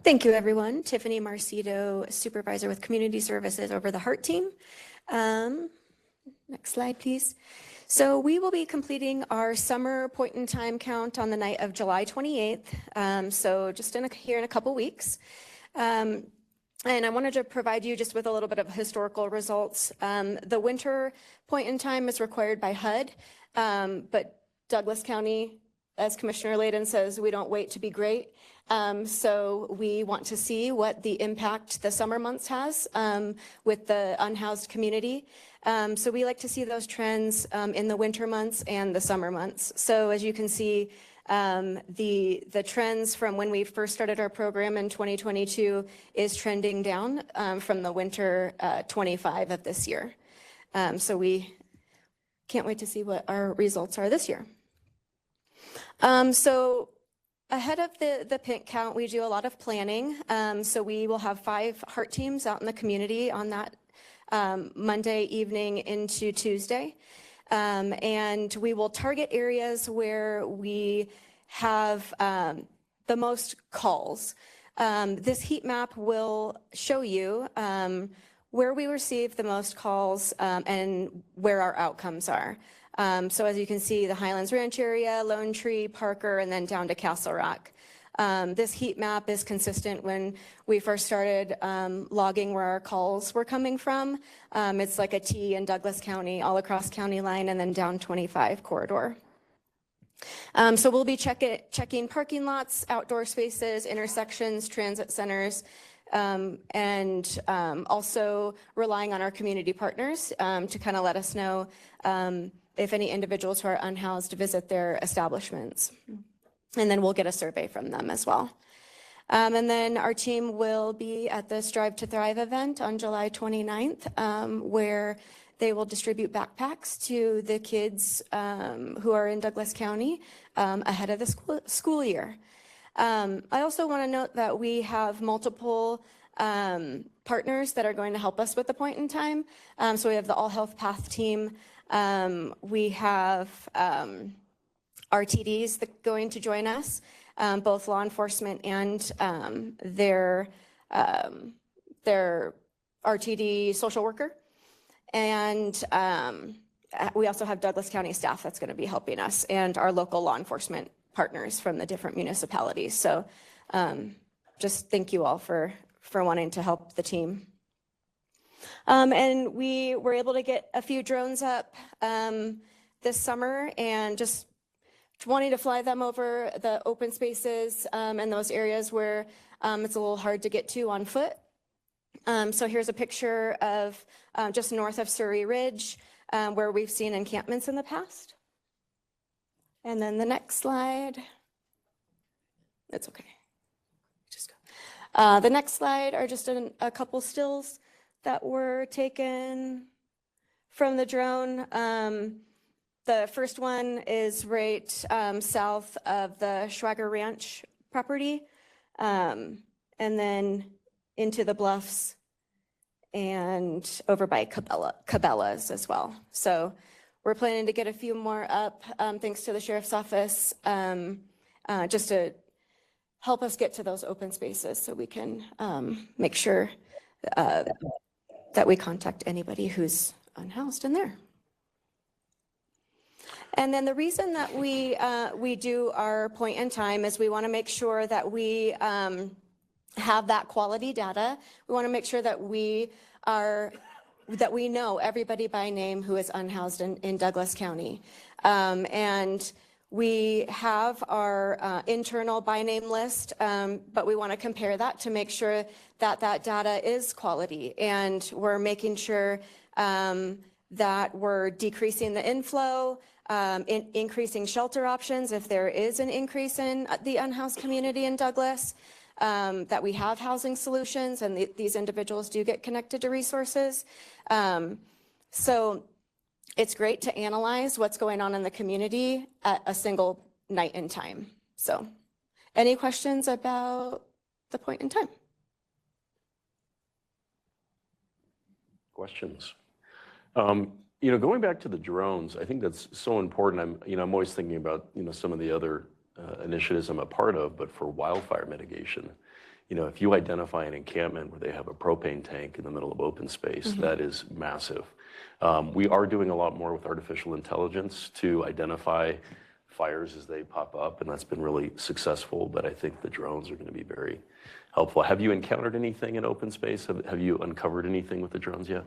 Thank you, everyone. Tiffany Marcito, Supervisor with Community Services over the HEART team. Next slide, please. So we will be completing our summer point in time count on the night of July 28th. So just here in a couple weeks. And I wanted to provide you just with a little bit of historical results. The winter point in time is required by HUD, but Douglas County, as Commissioner Layden says, we don't wait to be great. So we want to see what the impact the summer months has with the unhoused community. So we like to see those trends in the winter months and the summer months. So as you can see, the trends from when we first started our program in 2022 is trending down from the winter 25 of this year. So we can't wait to see what our results are this year. So ahead of the PINT count, we do a lot of planning. So we will have 5 HEART teams out in the community on that Monday evening into Tuesday. And we will target areas where we have the most calls. This heat map will show you where we receive the most calls and where our outcomes are. So as you can see, the Highlands Ranch area, Lone Tree, Parker, and then down to Castle Rock. This heat map is consistent when we first started logging where our calls were coming from. It's like a T in Douglas County, all across county line, and then down 25 corridor. So we'll be checking parking lots, outdoor spaces, intersections, transit centers, and also relying on our community partners to kind of let us know if any individuals who are unhoused visit their establishments. And then we'll get a survey from them as well. And then our team will be at the Strive to Thrive event on July 29th, where they will distribute backpacks to the kids who are in Douglas County ahead of the school year. I also want to note that we have multiple partners that are going to help us with the point in time. So we have the All Health Path team. We have RTDs that are going to join us, both law enforcement and their RTD social worker. And we also have Douglas County staff that's going to be helping us and our local law enforcement partners from the different municipalities. So just thank you all for wanting to help the team. And we were able to get a few drones up this summer and just wanting to fly them over the open spaces and those areas where it's a little hard to get to on foot. So here's a picture of just north of Surrey Ridge where we've seen encampments in the past. And then the next slide. It's okay. Just go. The next slide are just a couple stills that were taken from the drone. The first one is right south of the Schwager Ranch property, and then into the bluffs and over by Cabela's as well. So we're planning to get a few more up, thanks to the Sheriff's Office, just to help us get to those open spaces so we can make sure that we contact anybody who's unhoused in there. And then the reason that we do our point in time is we want to make sure that we have that quality data. We want to make sure that we know everybody by name who is unhoused in Douglas County. And We have our internal by name list, but we want to compare that to make sure that that data is quality. And we're making sure that we're decreasing the inflow, increasing shelter options if there is an increase in the unhoused community in Douglas, that we have housing solutions and these individuals do get connected to resources. So it's great to analyze what's going on in the community at a single night in time. So any questions about the point in time? Questions? You know, going back to the drones, I think that's so important. I'm always thinking about, some of the other initiatives I'm a part of, but for wildfire mitigation, if you identify an encampment where they have a propane tank in the middle of open space, that is massive. We are doing a lot more with artificial intelligence to identify fires as they pop up, and that's been really successful, but I think the drones are going to be very helpful. Have you encountered anything in open space? Have you uncovered anything with the drones yet?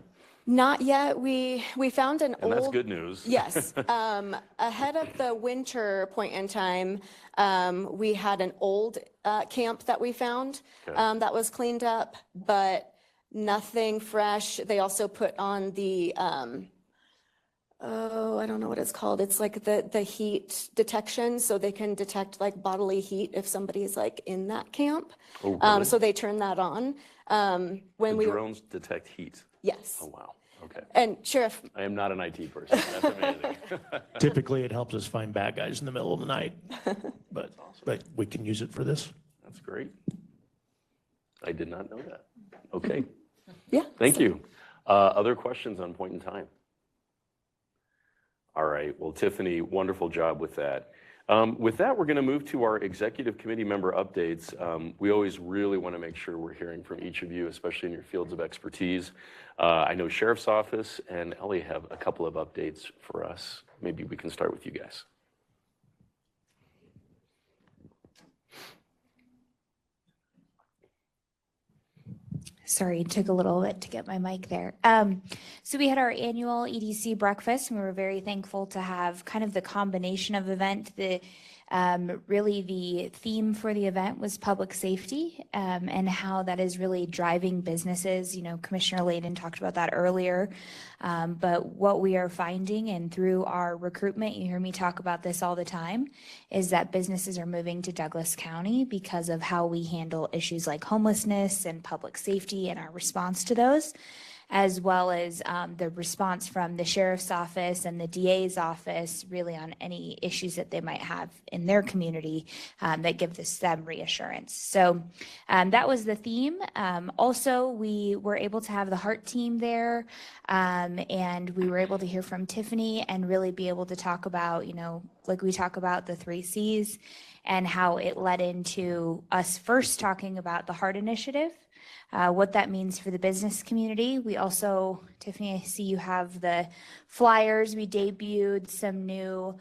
Not yet. We found an old. And that's good news. Yes. Ahead of the winter point in time, we had an old camp that we found that was cleaned up, but nothing fresh. They also put on the, I don't know what it's called. It's like the heat detection, so they can detect like bodily heat if somebody's like in that camp. Oh, really? So they turn that on. When the drones detect heat? Yes. Oh, wow. Okay. And Sheriff. I am not an IT person. That's amazing. Typically, it helps us find bad guys in the middle of the night, but we can use it for this. That's great. I did not know that. Okay. Yeah. Thank you. Other questions on point in time? All right. Well, Tiffany, wonderful job with that. With that, we're going to move to our executive committee member updates. We always really want to make sure we're hearing from each of you, especially in your fields of expertise. I know Sheriff's Office and Ellie have a couple of updates for us. Maybe we can start with you guys. Sorry, it took a little bit to get my mic there. So we had our annual EDC breakfast, and we were very thankful to have kind of the combination of event. Really the theme for the event was public safety, and how that is really driving businesses. Commissioner Layden talked about that earlier. But what we are finding, and through our recruitment, you hear me talk about this all the time, is that businesses are moving to Douglas County because of how we handle issues like homelessness and public safety and our response to those, as well as the response from the Sheriff's Office and the DA's office, really on any issues that they might have in their community that give them reassurance. So that was the theme. Also, we were able to have the HEART team there, and we were able to hear from Tiffany and really be able to talk about, like we talk about the 3 C's and how it led into us first talking about the HEART initiative, what that means for the business community. We also, Tiffany, I see you have the flyers. We debuted some new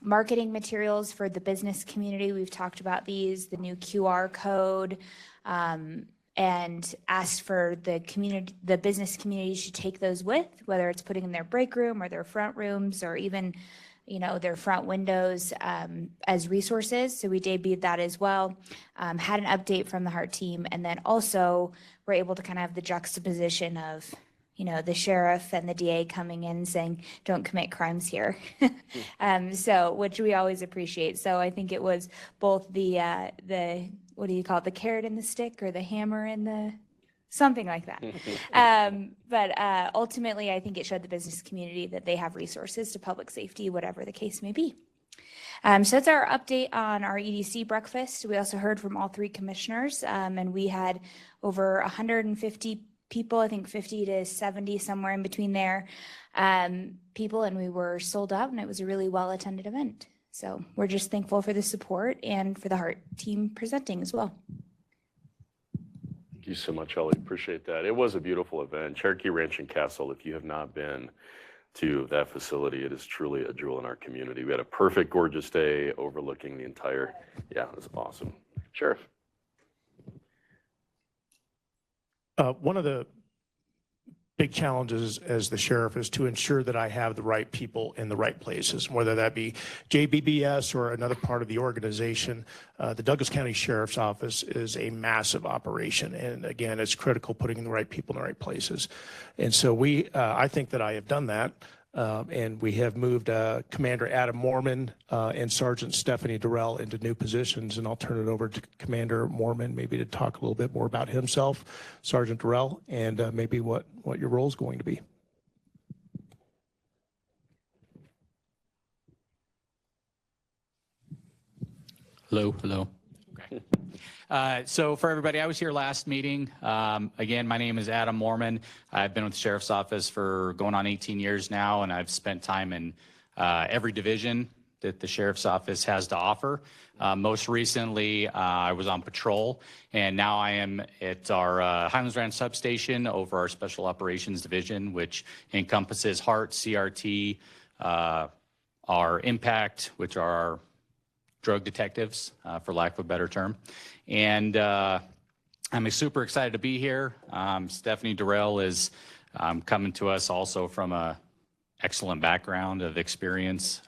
marketing materials for the business community. We've talked about these, the new QR code, and asked for the business community should take those with, whether it's putting in their break room or their front rooms or even their front windows as resources. So we debuted that as well, had an update from the HEART team, and then also we're able to kind of have the juxtaposition of, the sheriff and the DA coming in saying, don't commit crimes here. So, which we always appreciate. So I think it was both the what do you call it, the carrot and the stick, or the hammer and the something like that. But ultimately, I think it showed the business community that they have resources to public safety, whatever the case may be. So that's our update on our EDC breakfast. We also heard from all 3 commissioners, and we had over 150 people, I think 50 to 70, somewhere in between there, people, and we were sold out, and it was a really well-attended event. So we're just thankful for the support and for the HEART team presenting as well. Thank you so much, Ellie. Appreciate that. It was a beautiful event. Cherokee Ranch and Castle, if you have not been to that facility, it is truly a jewel in our community. We had a perfect, gorgeous day overlooking the entire, it was awesome. Sheriff. One of the big challenges as the sheriff is to ensure that I have the right people in the right places, whether that be JBBS or another part of the organization. The Douglas County Sheriff's Office is a massive operation, and again, it's critical putting the right people in the right places. And so I think that I have done that. And we have moved Commander Adam Mormon and Sergeant Stephanie Durrell into new positions, and I'll turn it over to Commander Mormon maybe to talk a little bit more about himself, Sergeant Durrell, and maybe what your role is going to be. Hello. Okay. So for everybody, I was here last meeting. Again, my name is Adam Mormon. I've been with the Sheriff's Office for going on 18 years now, and I've spent time in every division that the Sheriff's Office has to offer. Most recently, I was on patrol, and now I am at our Highlands Ranch substation over our Special Operations Division, which encompasses HART, CRT, our Impact, which are our drug detectives, for lack of a better term. And I'm super excited to be here. Stephanie Durrell is coming to us also from a excellent background of experience,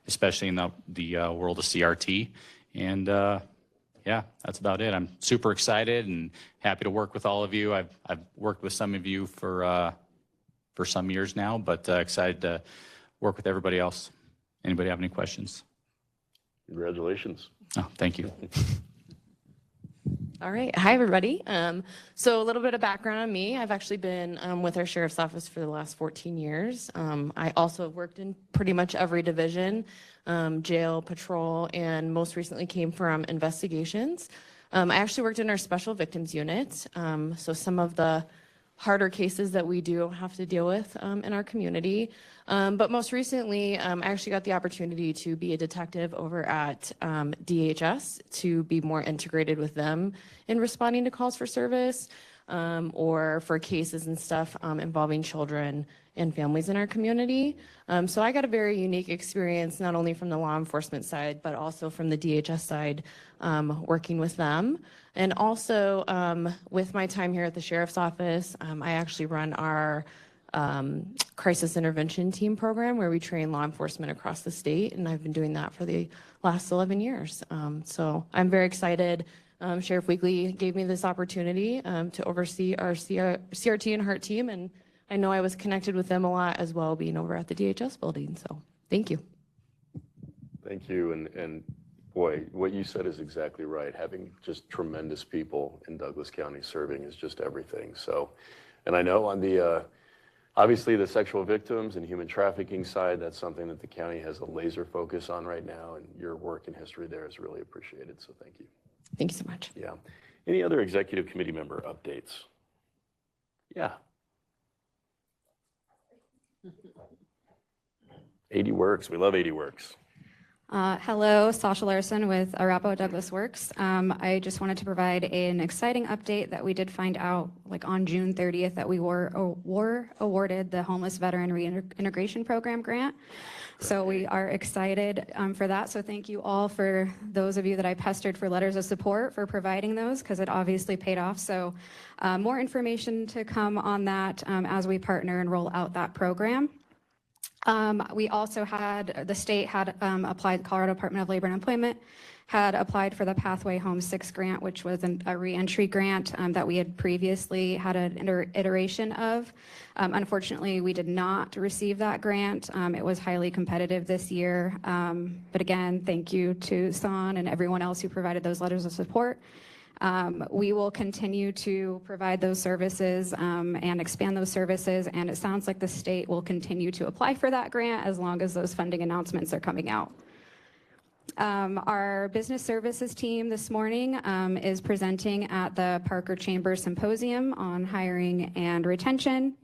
especially in the world of CRT. And yeah, that's about it. I'm super excited and happy to work with all of you. I've worked with some of you for some years now, but excited to work with everybody else. Anybody have any questions? Congratulations. Oh, thank you. All right. Hi, everybody. So a little bit of background on me. I've actually been with our sheriff's office for the last 14 years. I also have worked in pretty much every division, jail, patrol, and most recently came from investigations. I actually worked in our special victims unit. So some of the harder cases that we do have to deal with in our community. But most recently, I actually got the opportunity to be a detective over at DHS to be more integrated with them in responding to calls for service or for cases and stuff involving children and families in our community. So I got a very unique experience, not only from the law enforcement side, but also from the DHS side, working with them. And also with my time here at the Sheriff's Office, I actually run our crisis intervention team program where we train law enforcement across the state, and I've been doing that for the last 11 years. So I'm very excited. Sheriff Weekly gave me this opportunity to oversee our CRT and HART team, and I know I was connected with them a lot as well, being over at the DHS building. So thank you. Thank you. And boy, what you said is exactly right. Having just tremendous people in Douglas County serving is just everything. So, and I know on the, obviously the sexual victims and human trafficking side, that's something that the county has a laser focus on right now, and your work and history there is really appreciated. So thank you. Thank you so much. Yeah. Any other executive committee member updates? Yeah. 80 Works. We love 80 Works. Hello, Sasha Larson with Arapahoe Douglas Works. I just wanted to provide an exciting update that we did find out like on June 30th that we were awarded the Homeless Veteran Reintegration Program grant. So we are excited for that. So thank you all for those of you that I pestered for letters of support for providing those, because it obviously paid off. So more information to come on that as we partner and roll out that program. We also had, the state had applied, Colorado Department of Labor and Employment had applied for the Pathway Home 6 grant, which was a reentry grant that we had previously had an iteration of. Unfortunately, we did not receive that grant. It was highly competitive this year. But again, thank you to Son and everyone else who provided those letters of support. We will continue to provide those services and expand those services, and it sounds like the state will continue to apply for that grant as long as those funding announcements are coming out. Our business services team this morning is presenting at the Parker Chamber Symposium on hiring and retention.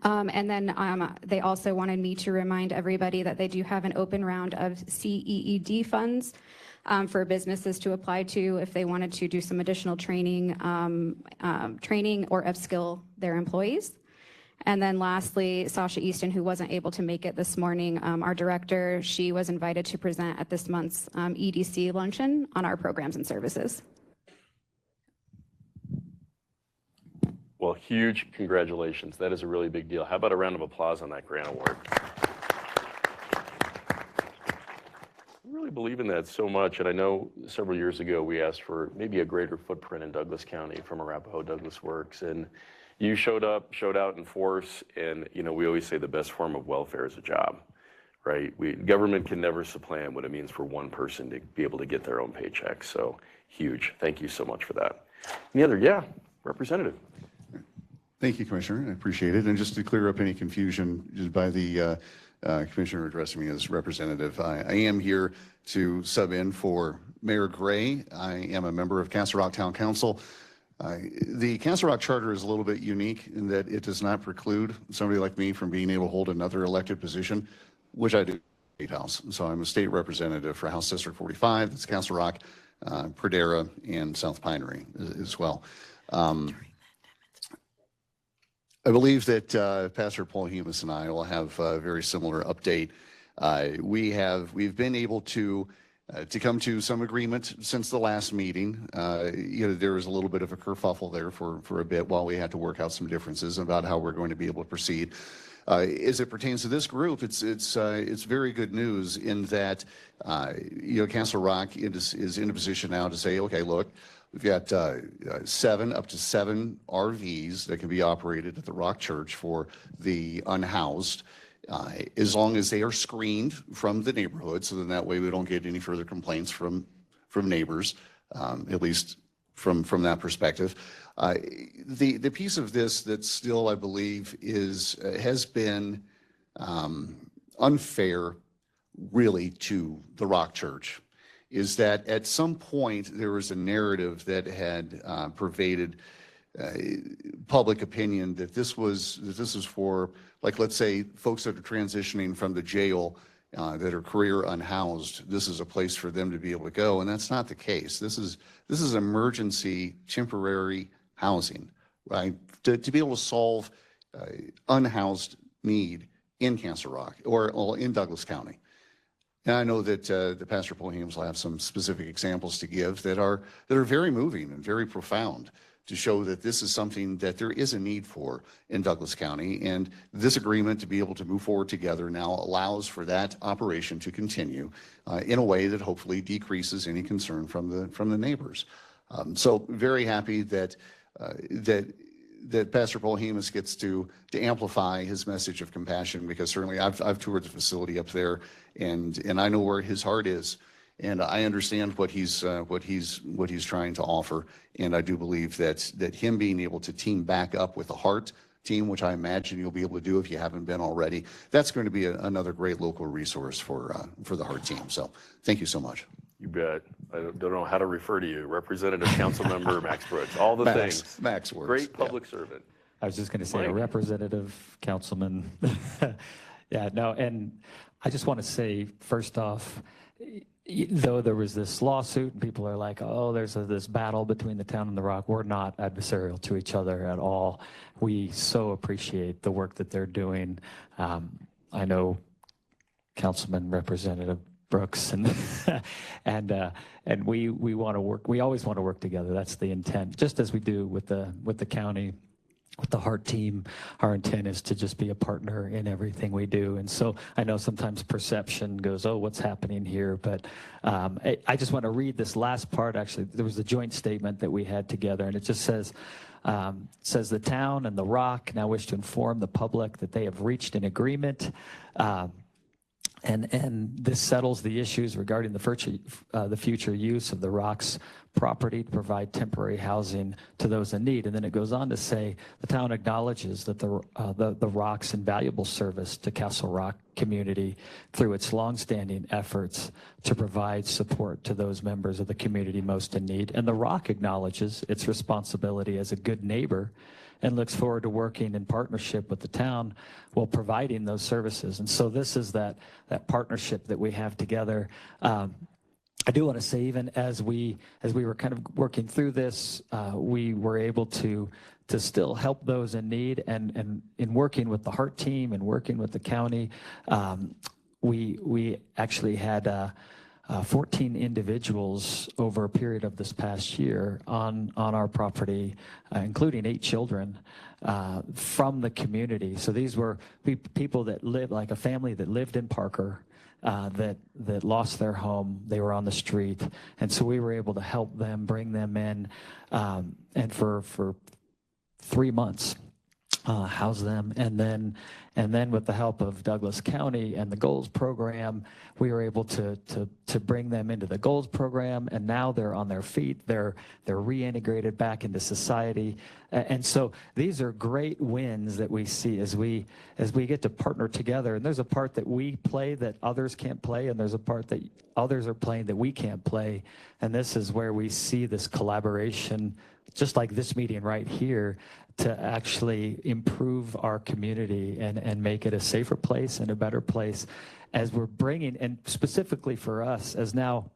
And then they also wanted me to remind everybody that they do have an open round of CEED funds for businesses to apply to if they wanted to do some additional training or upskill their employees. And then lastly, Sasha Easton, who wasn't able to make it this morning, our director, she was invited to present at this month's EDC luncheon on our programs and services. Well, huge congratulations. That is a really big deal. How about a round of applause on that grant award? I really believe in that so much, and I know several years ago we asked for maybe a greater footprint in Douglas County from Arapahoe Douglas Works, and you showed up, showed out in force, and you know we always say the best form of welfare is a job, right? Government can never supplant what it means for one person to be able to get their own paycheck. So huge. Thank you so much for that. Any other? Yeah, Representative. Thank you, Commissioner. I appreciate it. And just to clear up any confusion just by the Commissioner addressing me as representative, I am here to sub in for Mayor Gray. I am a member of Castle Rock Town Council. The Castle Rock Charter is a little bit unique in that it does not preclude somebody like me from being able to hold another elected position, which I do in the State House. So I'm a state representative for House District 45. That's Castle Rock, Pradera, and South Pinery as well. I believe that Pastor Paul Humus and I will have a very similar update. We've been able to come to some agreement since the last meeting. You know, there was a little bit of a kerfuffle there for a bit while we had to work out some differences about how we're going to be able to proceed. As it pertains to this group, it's very good news in that you know, Castle Rock is in a position now to say, okay, look, we've got up to seven RVs that can be operated at the Rock Church for the unhoused, as long as they are screened from the neighborhood, so then that way we don't get any further complaints from neighbors, at least from that perspective. The piece of this that still, I believe, has been unfair, really, to the Rock Church, is that at some point there was a narrative that had pervaded public opinion that this was for, like, let's say, folks that are transitioning from the jail that are career unhoused. This is a place for them to be able to go, and that's not the case. This is emergency temporary housing, right? To be able to solve unhoused need in Castle Rock or in Douglas County. And I know that the Pastor Paul Humes will have some specific examples to give that are very moving and very profound to show that this is something that there is a need for in Douglas County. And this agreement to be able to move forward together now allows for that operation to continue in a way that hopefully decreases any concern from the neighbors. So very happy that Pastor Paul Humus gets to amplify his message of compassion, because certainly I've toured the facility up there, and I know where his heart is, and I understand what he's trying to offer, and I do believe that him being able to team back up with the Heart team, which I imagine you'll be able to do if you haven't been already, that's going to be another great local resource for the Heart team. So thank you so much. You bet. I don't know how to refer to you. Representative, council member, Max Brooks, all the things. Max works. Great public servant. I was just going to say, a Mike. representative, councilman. Yeah, no, and I just want to say, first off, though there was this lawsuit and people are like, oh, there's this battle between the town and the Rock, we're not adversarial to each other at all. We so appreciate the work that they're doing. I know Councilman Representative Brooks and we want to work. We always want to work together. That's the intent, just as we do with the county. With the Heart team, our intent is to just be a partner in everything we do. And so I know sometimes perception goes, oh, what's happening here? But I just want to read this last part. Actually, there was a joint statement that we had together, and it just says the town and the Rock now wish to inform the public that they have reached an agreement. And this settles the issues regarding the future use of the Rock's property to provide temporary housing to those in need. And then it goes on to say the town acknowledges that the Rock's invaluable service to Castle Rock community through its longstanding efforts to provide support to those members of the community most in need. And the Rock acknowledges its responsibility as a good neighbor and looks forward to working in partnership with the town while providing those services. And so this is that partnership that we have together. I do want to say, even as we were kind of working through this, we were able to still help those in need, and in working with the Heart team and working with the county, we actually had 14 individuals over a period of this past year on our property, including 8 children from the community. So these were people that lived, like a family that lived in Parker, that lost their home. They were on the street, and so we were able to help them, bring them in, and for 3 months, house them, and then with the help of Douglas County and the Goals program, we were able to bring them into the Goals program, and now they're on their feet. They're reintegrated back into society, and so these are great wins that we see as we get to partner together. And there's a part that we play that others can't play, and there's a part that others are playing that we can't play, and this is where we see this collaboration, just like this meeting right here, to actually improve our community and make it a safer place and a better place as we're bringing, and specifically for us, as now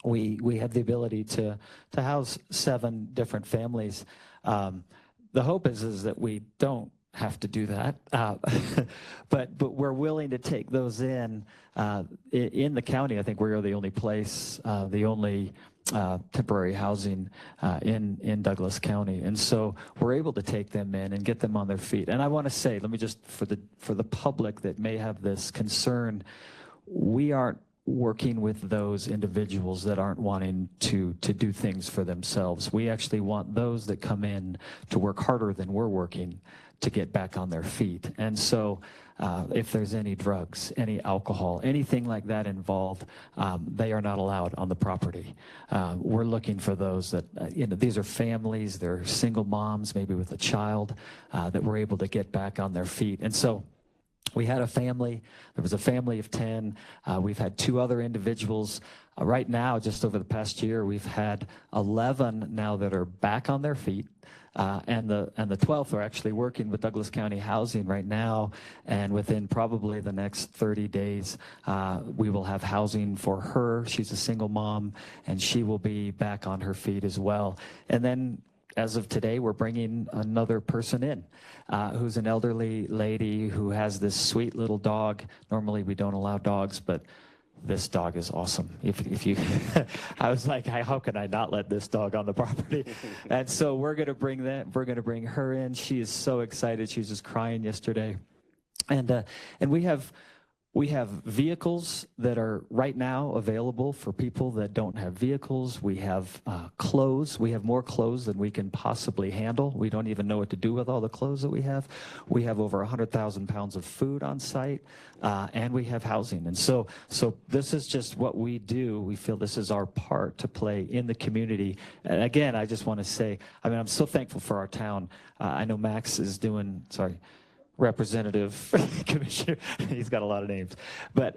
we have the ability to house 7 different families. The hope is that we don't have to do that, but we're willing to take those in the county. I think we're the only place, the only temporary housing in Douglas County, and so we're able to take them in and get them on their feet. And I want to say, let me just, for the public that may have this concern, we aren't working with those individuals that aren't wanting to do things for themselves. We actually want those that come in to work harder than we're working to get back on their feet. And so if there's any drugs, any alcohol, anything like that involved, they are not allowed on the property. We're looking for those that, these are families, they're single moms, maybe with a child, that were able to get back on their feet. And so we had a family, there was a family of 10. We've had 2 other individuals. Right now, just over the past year, we've had 11 now that are back on their feet. And the 12th are actually working with Douglas County Housing right now, and within probably the next 30 days, we will have housing for her. She's a single mom, and she will be back on her feet as well. And then, as of today, we're bringing another person in who's an elderly lady who has this sweet little dog. Normally, we don't allow dogs, but this dog is awesome. If you, I was like, how can I not let this dog on the property? And so we're going to bring bring her in. She is so excited. She was just crying yesterday. And we have vehicles that are right now available for people that don't have vehicles. We have clothes. We have more clothes than we can possibly handle. We don't even know what to do with all the clothes that we have. We have over 100,000 pounds of food on site, and we have housing. And so this is just what we do. We feel this is our part to play in the community. And again, I just want to say, I'm so thankful for our town. I know Max is doing, Representative, Commissioner, he's got a lot of names, but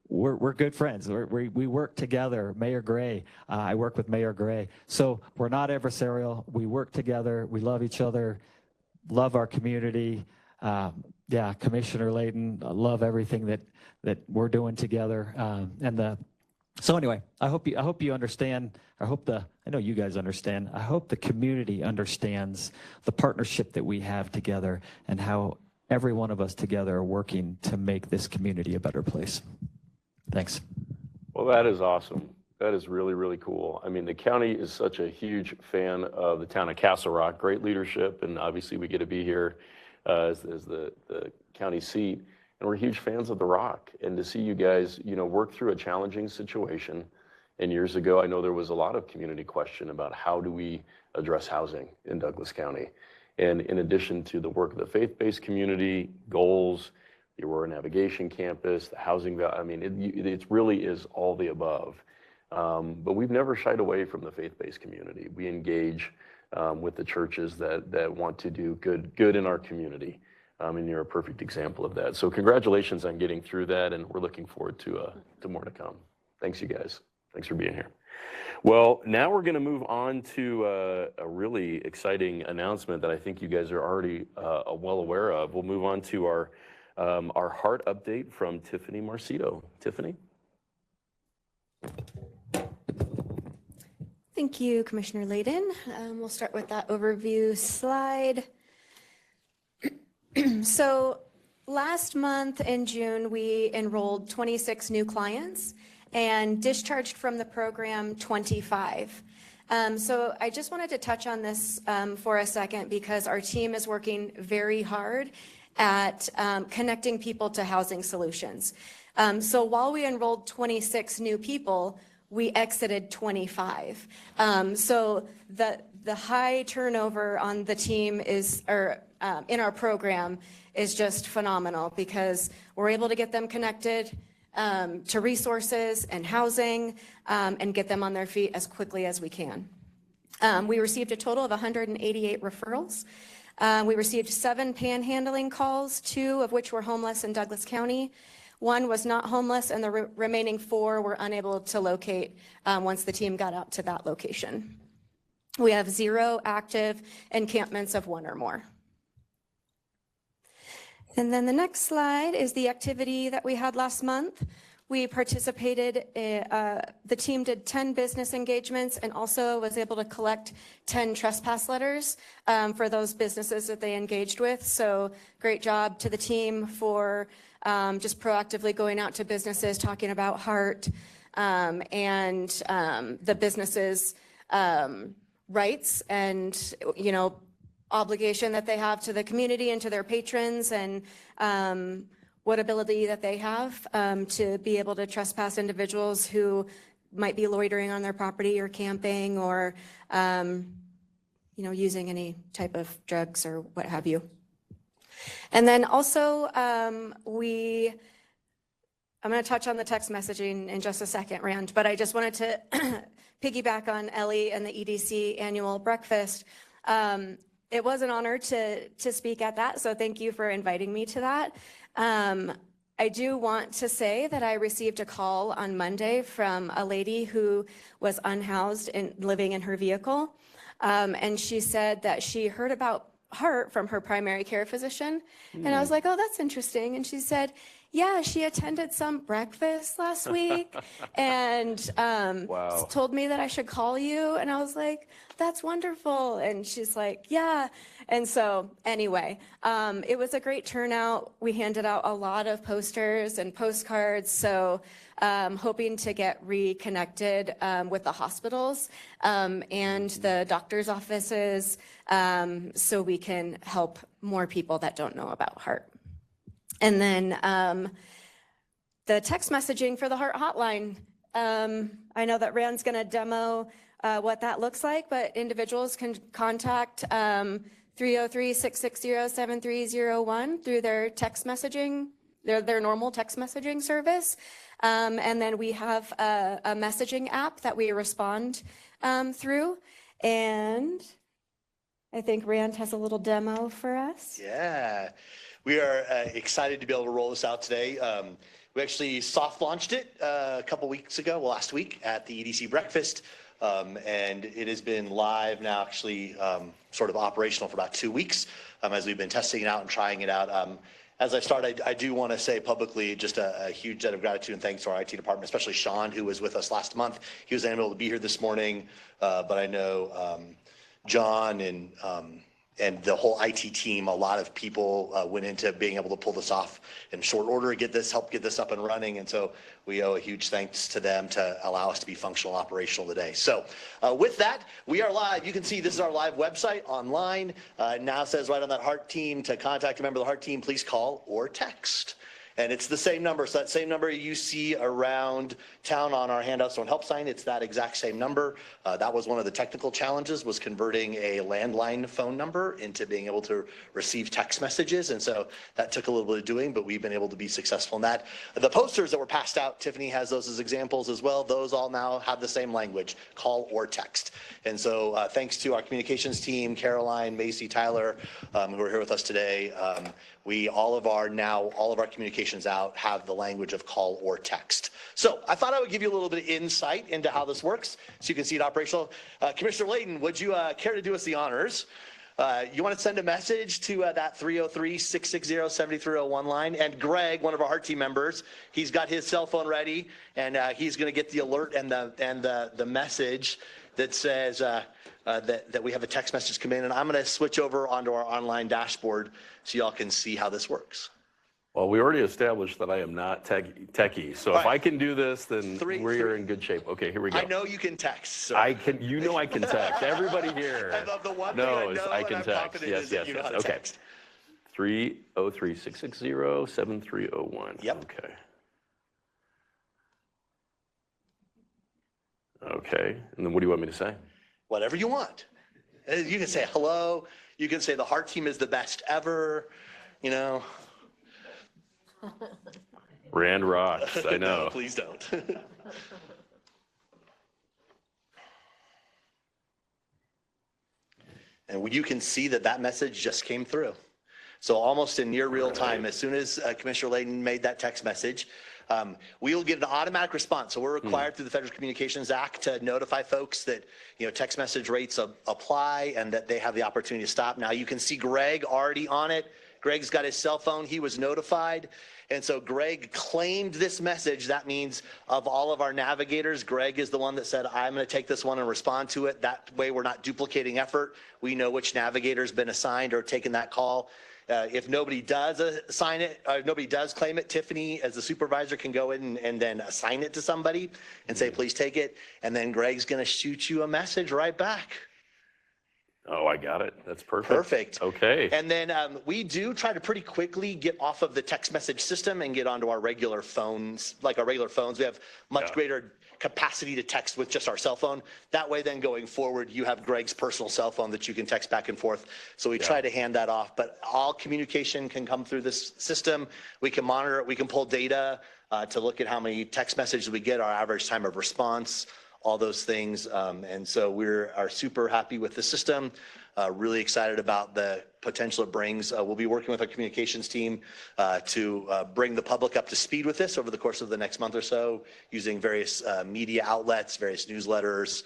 we're good friends. We work together. Mayor Gray, I work with Mayor Gray. So we're not adversarial. We work together. We love each other, love our community. Commissioner Layden, I love everything that we're doing together. So anyway, I hope you understand. I know you guys understand. I hope the community understands the partnership that we have together and how every one of us together are working to make this community a better place. Thanks. Well, that is awesome. That is really, really cool. The county is such a huge fan of the town of Castle Rock. Great leadership, and obviously we get to be here as the county seat. And we're huge fans of the Rock, and to see you guys, work through a challenging situation. And years ago, I know there was a lot of community question about how do we address housing in Douglas County. And in addition to the work of the faith-based community, goals, the Aurora Navigation Campus, the housing, it really is all the above. But we've never shied away from the faith-based community. We engage with the churches that want to do good in our community. And you're a perfect example of that. So congratulations on getting through that, and we're looking forward to more to come. Thanks, you guys. Thanks for being here. Well, now we're going to move on to a really exciting announcement that I think you guys are already well aware of. We'll move on to our heart update from Tiffany Marcito. Tiffany? Thank you, Commissioner Layden. We'll start with that overview slide. So last month in June, we enrolled 26 new clients, and discharged from the program 25. So I just wanted to touch on this for a second because our team is working very hard at connecting people to housing solutions. So while we enrolled 26 new people, we exited 25. So the high turnover on the team in our program is just phenomenal because we're able to get them connected to resources and housing and get them on their feet as quickly as we can. We received a total of 188 referrals. We received 7 panhandling calls, 2 of which were homeless in Douglas County. 1 was not homeless, and the remaining 4 were unable to locate once the team got out to that location. We have 0 active encampments of 1 or more. And then the next slide is the activity that we had last month. We participated, the team did 10 business engagements and also was able to collect 10 trespass letters for those businesses that they engaged with. So great job to the team for just proactively going out to businesses, talking about HEART and the businesses' rights and, obligation that they have to the community and to their patrons, and what ability that they have to be able to trespass individuals who might be loitering on their property or camping or, using any type of drugs or what have you. And then also I'm going to touch on the text messaging in just a second, Rand, but I just wanted to piggyback on Ellie and the EDC annual breakfast. It was an honor to speak at that, so thank you for inviting me to that. I do want to say that I received a call on Monday from a lady who was unhoused and living in her vehicle, and she said that she heard about HEART from her primary care physician, and I was like, oh, that's interesting, and she said, yeah, she attended some breakfast last week and told me that I should call you. And I was like, that's wonderful. And she's like, yeah. And so anyway, it was a great turnout. We handed out a lot of posters and postcards. So hoping to get reconnected with the hospitals and the doctor's offices so we can help more people that don't know about HEART. And then the text messaging for the HEART hotline. I know that Rand's going to demo what that looks like, but individuals can contact 303-660-7301 through their text messaging, their normal text messaging service. And then we have a messaging app that we respond through. And I think Rand has a little demo for us. Yeah. We are excited to be able to roll this out today. We actually soft launched it a couple weeks ago, last week at the EDC breakfast, and it has been live now, actually sort of operational for about 2 weeks as we've been testing it out and trying it out. As I start, I do want to say publicly just a huge debt of gratitude and thanks to our IT department, especially Sean, who was with us last month. He was unable to be here this morning, but I know John and the whole IT team, a lot of people went into being able to pull this off in short order, help get this up and running. And so we owe a huge thanks to them to allow us to be functional and operational today. So with that, we are live. You can see this is our live website online. It now says right on that HEART team, to contact a member of the HEART team, please call or text. And it's the same number. So that same number you see around town on our handout and help sign, it's that exact same number. That was one of the technical challenges, was converting a landline phone number into being able to receive text messages. And so that took a little bit of doing, but we've been able to be successful in that. The posters that were passed out, Tiffany has those as examples as well. Those all now have the same language, call or text. And so thanks to our communications team, Caroline, Macy, Tyler, who are here with us today. All of our communications out have the language of call or text. So I thought I would give you a little bit of insight into how this works so you can see it operational. Commissioner Layton, would you care to do us the honors? You want to send a message to that 303-660-7301 line. And Greg, one of our HEART team members, he's got his cell phone ready, and he's going to get the alert and the message that says that we have a text message come in. And I'm going to switch over onto our online dashboard so y'all can see how this works. Well, we already established that I am not techie. So if I can do this, then we're in good shape. Okay, here we go. I know you can text. So. I can, you know I can text. Everybody here the one knows thing I can I'm text. confident Yes, is that yes, you know yes. how to Okay. text. 303-660-7301. Yep. Okay. Okay. And then what do you want me to say? Whatever you want. You can say hello. You can say the heart team is the best ever. You know. Rand rocks. I know. No, please don't. And you can see that message just came through. So almost in near real time, as soon as Commissioner Layden made that text message, we'll get an automatic response. So we're required through the Federal Communications Act to notify folks that, text message rates apply and that they have the opportunity to stop. Now you can see Greg already on it. Greg's got his cell phone. He was notified. And so Greg claimed this message. That means of all of our navigators, Greg is the one that said, I'm going to take this one and respond to it. That way we're not duplicating effort. We know which navigator's been assigned or taken that call. If nobody does assign it, nobody does claim it, Tiffany, as the supervisor, can go in and then assign it to somebody and say, please take it. And then Greg's going to shoot you a message right back. Oh, I got it. That's perfect. Perfect. Okay. And then we do try to pretty quickly get off of the text message system and get onto our regular phones. Like our regular phones, we have much greater capacity to text with just our cell phone. That way then going forward, you have Greg's personal cell phone that you can text back and forth. So we try to hand that off, but all communication can come through this system. We can monitor it. We can pull data to look at how many text messages we get, our average time of response, all those things. And so we are super happy with the system, really excited about the potential it brings. We'll be working with our communications team to bring the public up to speed with this over the course of the next month or so, using various media outlets, various newsletters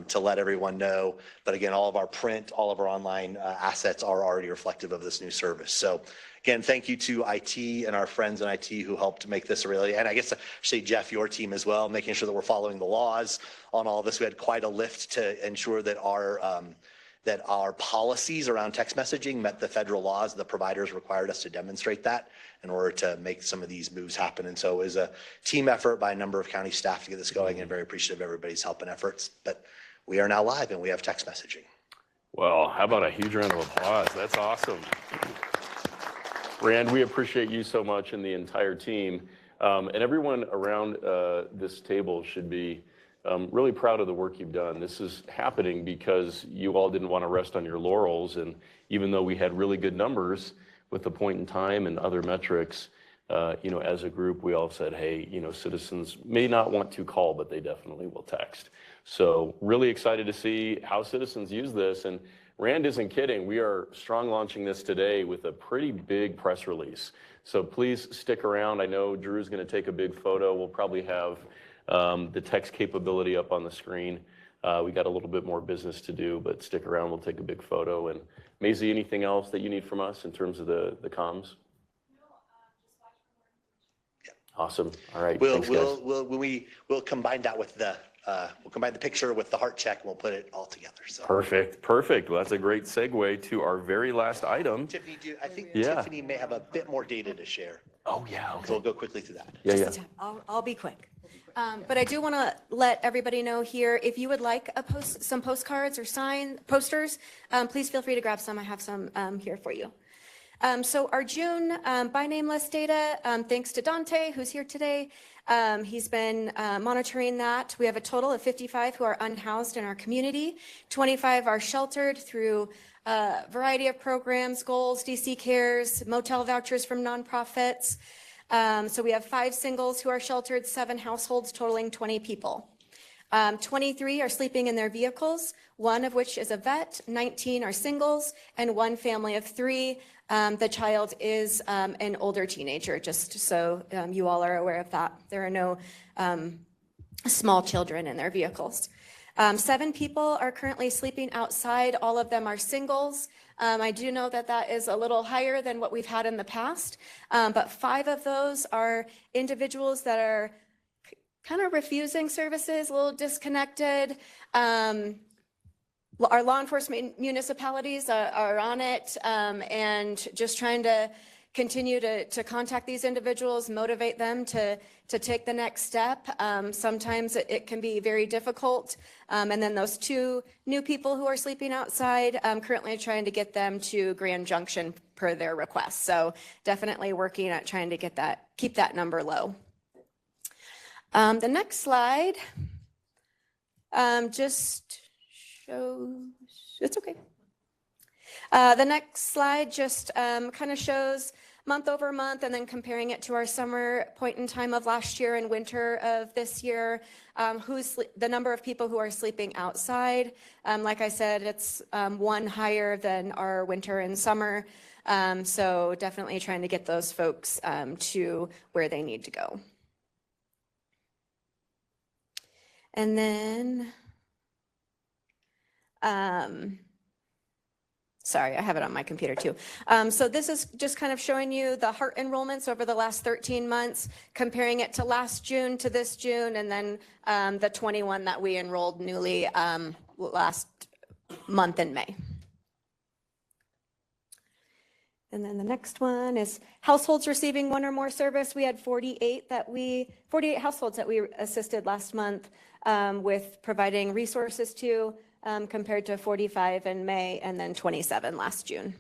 to let everyone know. But again, all of our print, all of our online assets are already reflective of this new service. So again, thank you to IT and our friends in IT who helped make this a reality. And I guess I should say, Jeff, your team as well, making sure that we're following the laws on all this. We had quite a lift to ensure that our policies around text messaging met the federal laws. The providers required us to demonstrate that in order to make some of these moves happen. And so it was a team effort by a number of county staff to get this going, and very appreciative of everybody's help and efforts. But we are now live and we have text messaging. Well, how about a huge round of applause? That's awesome. Rand, we appreciate you so much and the entire team. And everyone around this table should be really proud of the work you've done. This is happening because you all didn't want to rest on your laurels. And even though we had really good numbers with the point in time and other metrics, as a group, we all said, hey, citizens may not want to call, but they definitely will text. So really excited to see how citizens use this. And Rand isn't kidding. We are strong launching this today with a pretty big press release. So please stick around. I know Drew's going to take a big photo. We'll probably have the text capability up on the screen. We got a little bit more business to do, but stick around. We'll take a big photo. And Maisie, anything else that you need from us in terms of the comms? Awesome. All right. We'll combine that with we'll combine the picture with the heart check and we'll put it all together. So Perfect. Well, that's a great segue to our very last item. Tiffany, I think Tiffany may have a bit more data to share. Oh yeah. Okay. So we'll go quickly through that. Yeah. I'll be quick. But I do want to let everybody know here, if you would like some postcards or posters, please feel free to grab some. I have some here for you. So our June by name list data, thanks to Dante, who's here today. He's been monitoring that. We have a total of 55 who are unhoused in our community. 25 are sheltered through a variety of programs, goals, DC Cares, motel vouchers from nonprofits. So we have 5 singles who are sheltered, 7 households totaling 20 people. 23 are sleeping in their vehicles, 1 of which is a vet, 19 are singles, and 1 family of 3. The child is an older teenager, just so you all are aware of that. There are no small children in their vehicles. 7 people are currently sleeping outside. All of them are singles. I do know that is a little higher than what we've had in the past, but 5 of those are individuals that are kind of refusing services, a little disconnected. Our law enforcement municipalities are on it and just trying to continue to contact these individuals, motivate them to take the next step. Sometimes it can be very difficult. And then those 2 new people who are sleeping outside, currently trying to get them to Grand Junction per their request. So definitely working at trying to keep that number low. The next slide just shows, it's okay. The next slide just kind of shows month over month and then comparing it to our summer point in time of last year and winter of this year, the number of people who are sleeping outside. Like I said, it's 1 higher than our winter and summer. So definitely trying to get those folks to where they need to go. And then, sorry, I have it on my computer too. So this is just kind of showing you the HEART enrollments over the last 13 months, comparing it to last June to this June, and then the 21 that we enrolled newly last month in May. And then the next one is households receiving 1 or more service. We had 48 households that we assisted last month with providing resources to, compared to 45 in May and then 27 last June.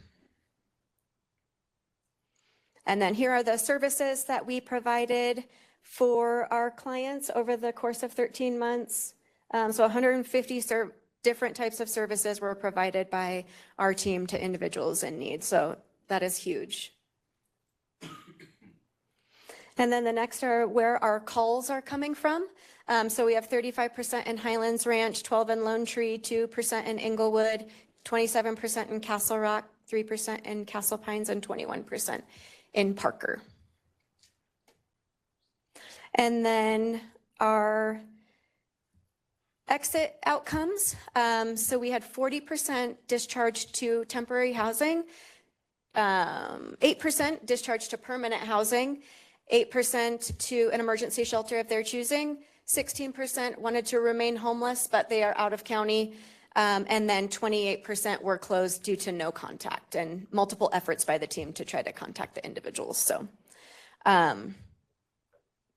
And then here are the services that we provided for our clients over the course of 13 months. So 150 different types of services were provided by our team to individuals in need. So that is huge. And then the next are where our calls are coming from. So we have 35% in Highlands Ranch, 12 in Lone Tree, 2% in Inglewood, 27% in Castle Rock, 3% in Castle Pines, and 21% in Parker. And then our exit outcomes. So we had 40% discharged to temporary housing, 8% discharged to permanent housing, 8% to an emergency shelter if they're choosing, 16% wanted to remain homeless, but they are out of county, and then 28% were closed due to no contact and multiple efforts by the team to try to contact the individuals. So the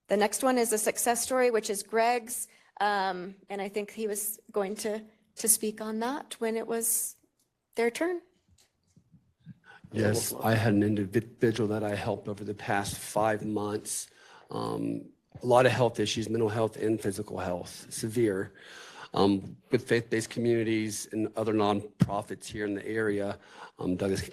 next one is a success story, which is Greg's, and I think he was going to speak on that when it was their turn. Yes, I had an individual that I helped over the past 5 months. A lot of health issues, mental health and physical health, severe. With faith-based communities and other nonprofits here in the area, Douglas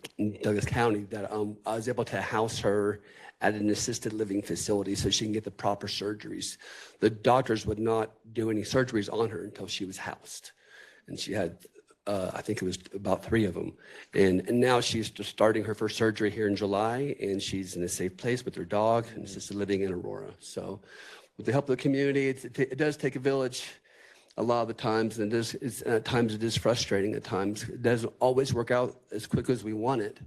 County, that I was able to house her at an assisted living facility so she can get the proper surgeries. The doctors would not do any surgeries on her until she was housed. And she had I think it was about 3 of them. And now she's just starting her first surgery here in July, and she's in a safe place with her dog and assisted living in Aurora. So with the help of the community, it does take a village a lot of the times, and at times it is frustrating. At times it doesn't always work out as quick as we want it,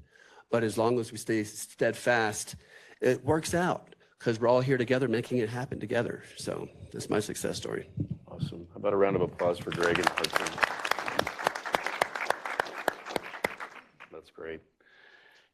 but as long as we stay steadfast, it works out because we're all here together making it happen together. So that's my success story. Awesome. How about a round of applause for Greg and our team? That's great.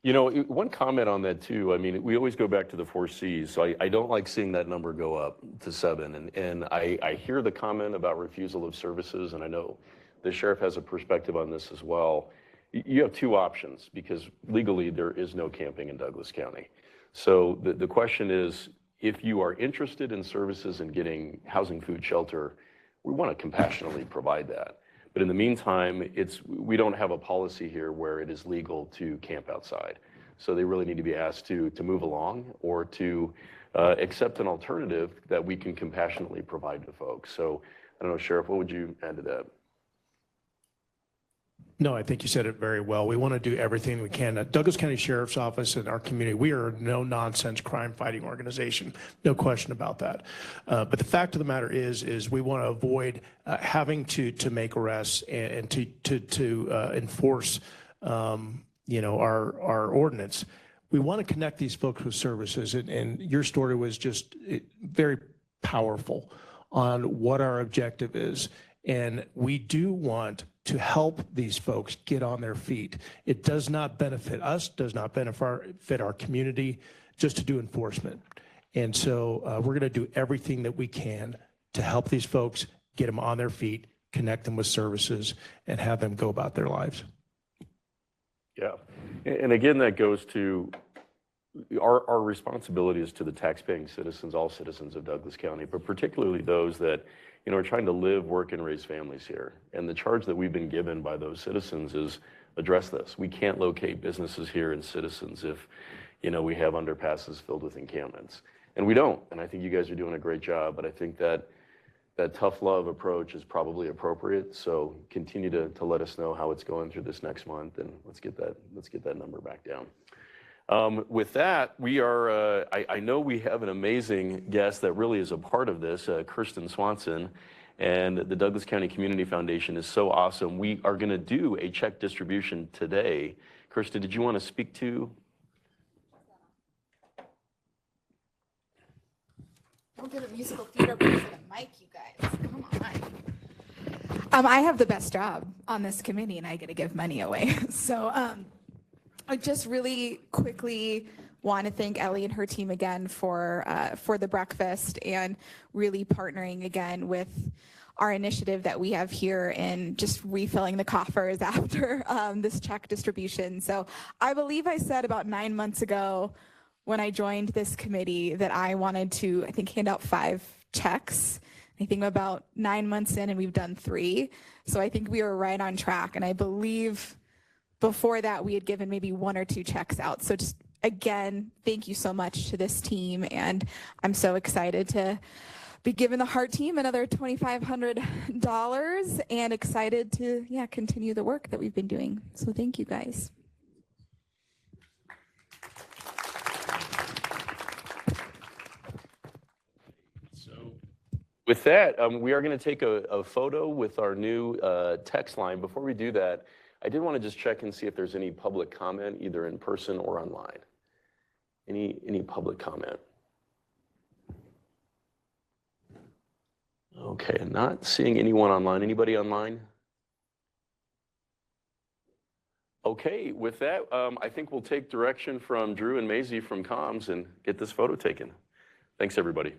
You know, one comment on that too, I mean, we always go back to the 4 C's, so I don't like seeing that number go up to 7. And I hear the comment about refusal of services, and I know the sheriff has a perspective on this as well. You have 2 options because legally there is no camping in Douglas County. So the question is, if you are interested in services and getting housing, food, shelter, we want to compassionately provide that. But in the meantime, we don't have a policy here where it is legal to camp outside. So they really need to be asked to move along or to accept an alternative that we can compassionately provide to folks. So I don't know, Sheriff, what would you add to that? No, I think you said it very well. We want to do everything we can. At Douglas County Sheriff's Office and our community, we are a no-nonsense crime-fighting organization. No question about that. But the fact of the matter is we want to avoid having to make arrests and to enforce, our ordinance. We want to connect these folks with services, and your story was just very powerful on what our objective is. And we do want to help these folks get on their feet. It does not benefit us, does not benefit our community, just to do enforcement. And so we're going to do everything that we can to help these folks, get them on their feet, connect them with services, and have them go about their lives. Yeah. And again, that goes to our responsibility is to the taxpaying citizens, all citizens of Douglas County, but particularly those that, are trying to live, work, and raise families here. And the charge that we've been given by those citizens is address this. We can't locate businesses here and citizens if, we have underpasses filled with encampments. And we don't. And I think you guys are doing a great job, but I think that tough love approach is probably appropriate. So continue to let us know how it's going through this next month, and let's get that number back down. With that, we are, I know we have an amazing guest that really is a part of this, Kirsten Swanson, and the Douglas County Community Foundation is so awesome. We are going to do a check distribution today. Kirsten, did you want to speak to? Don't give a musical theater piece of the mic, you guys. Come on. I have the best job on this committee, and I get to give money away. So I just really quickly want to thank Ellie and her team again for the breakfast and really partnering again with our initiative that we have here in just refilling the coffers after this check distribution. So I believe I said about 9 months ago when I joined this committee that I wanted to, I think, hand out 5 checks. I think about 9 months in and we've done 3. So I think we were right on track. And I believe before that we had given maybe 1 or 2 checks out. So just again, thank you so much to this team. And I'm so excited to be giving the Heart team another $2,500 and excited to continue the work that we've been doing. So thank you guys. With that, we are going to take a photo with our new text line. Before we do that, I did want to just check and see if there's any public comment, either in person or online. Any public comment? Okay, I'm not seeing anyone online. Anybody online? Okay, with that, I think we'll take direction from Drew and Maisie from Comms and get this photo taken. Thanks, everybody.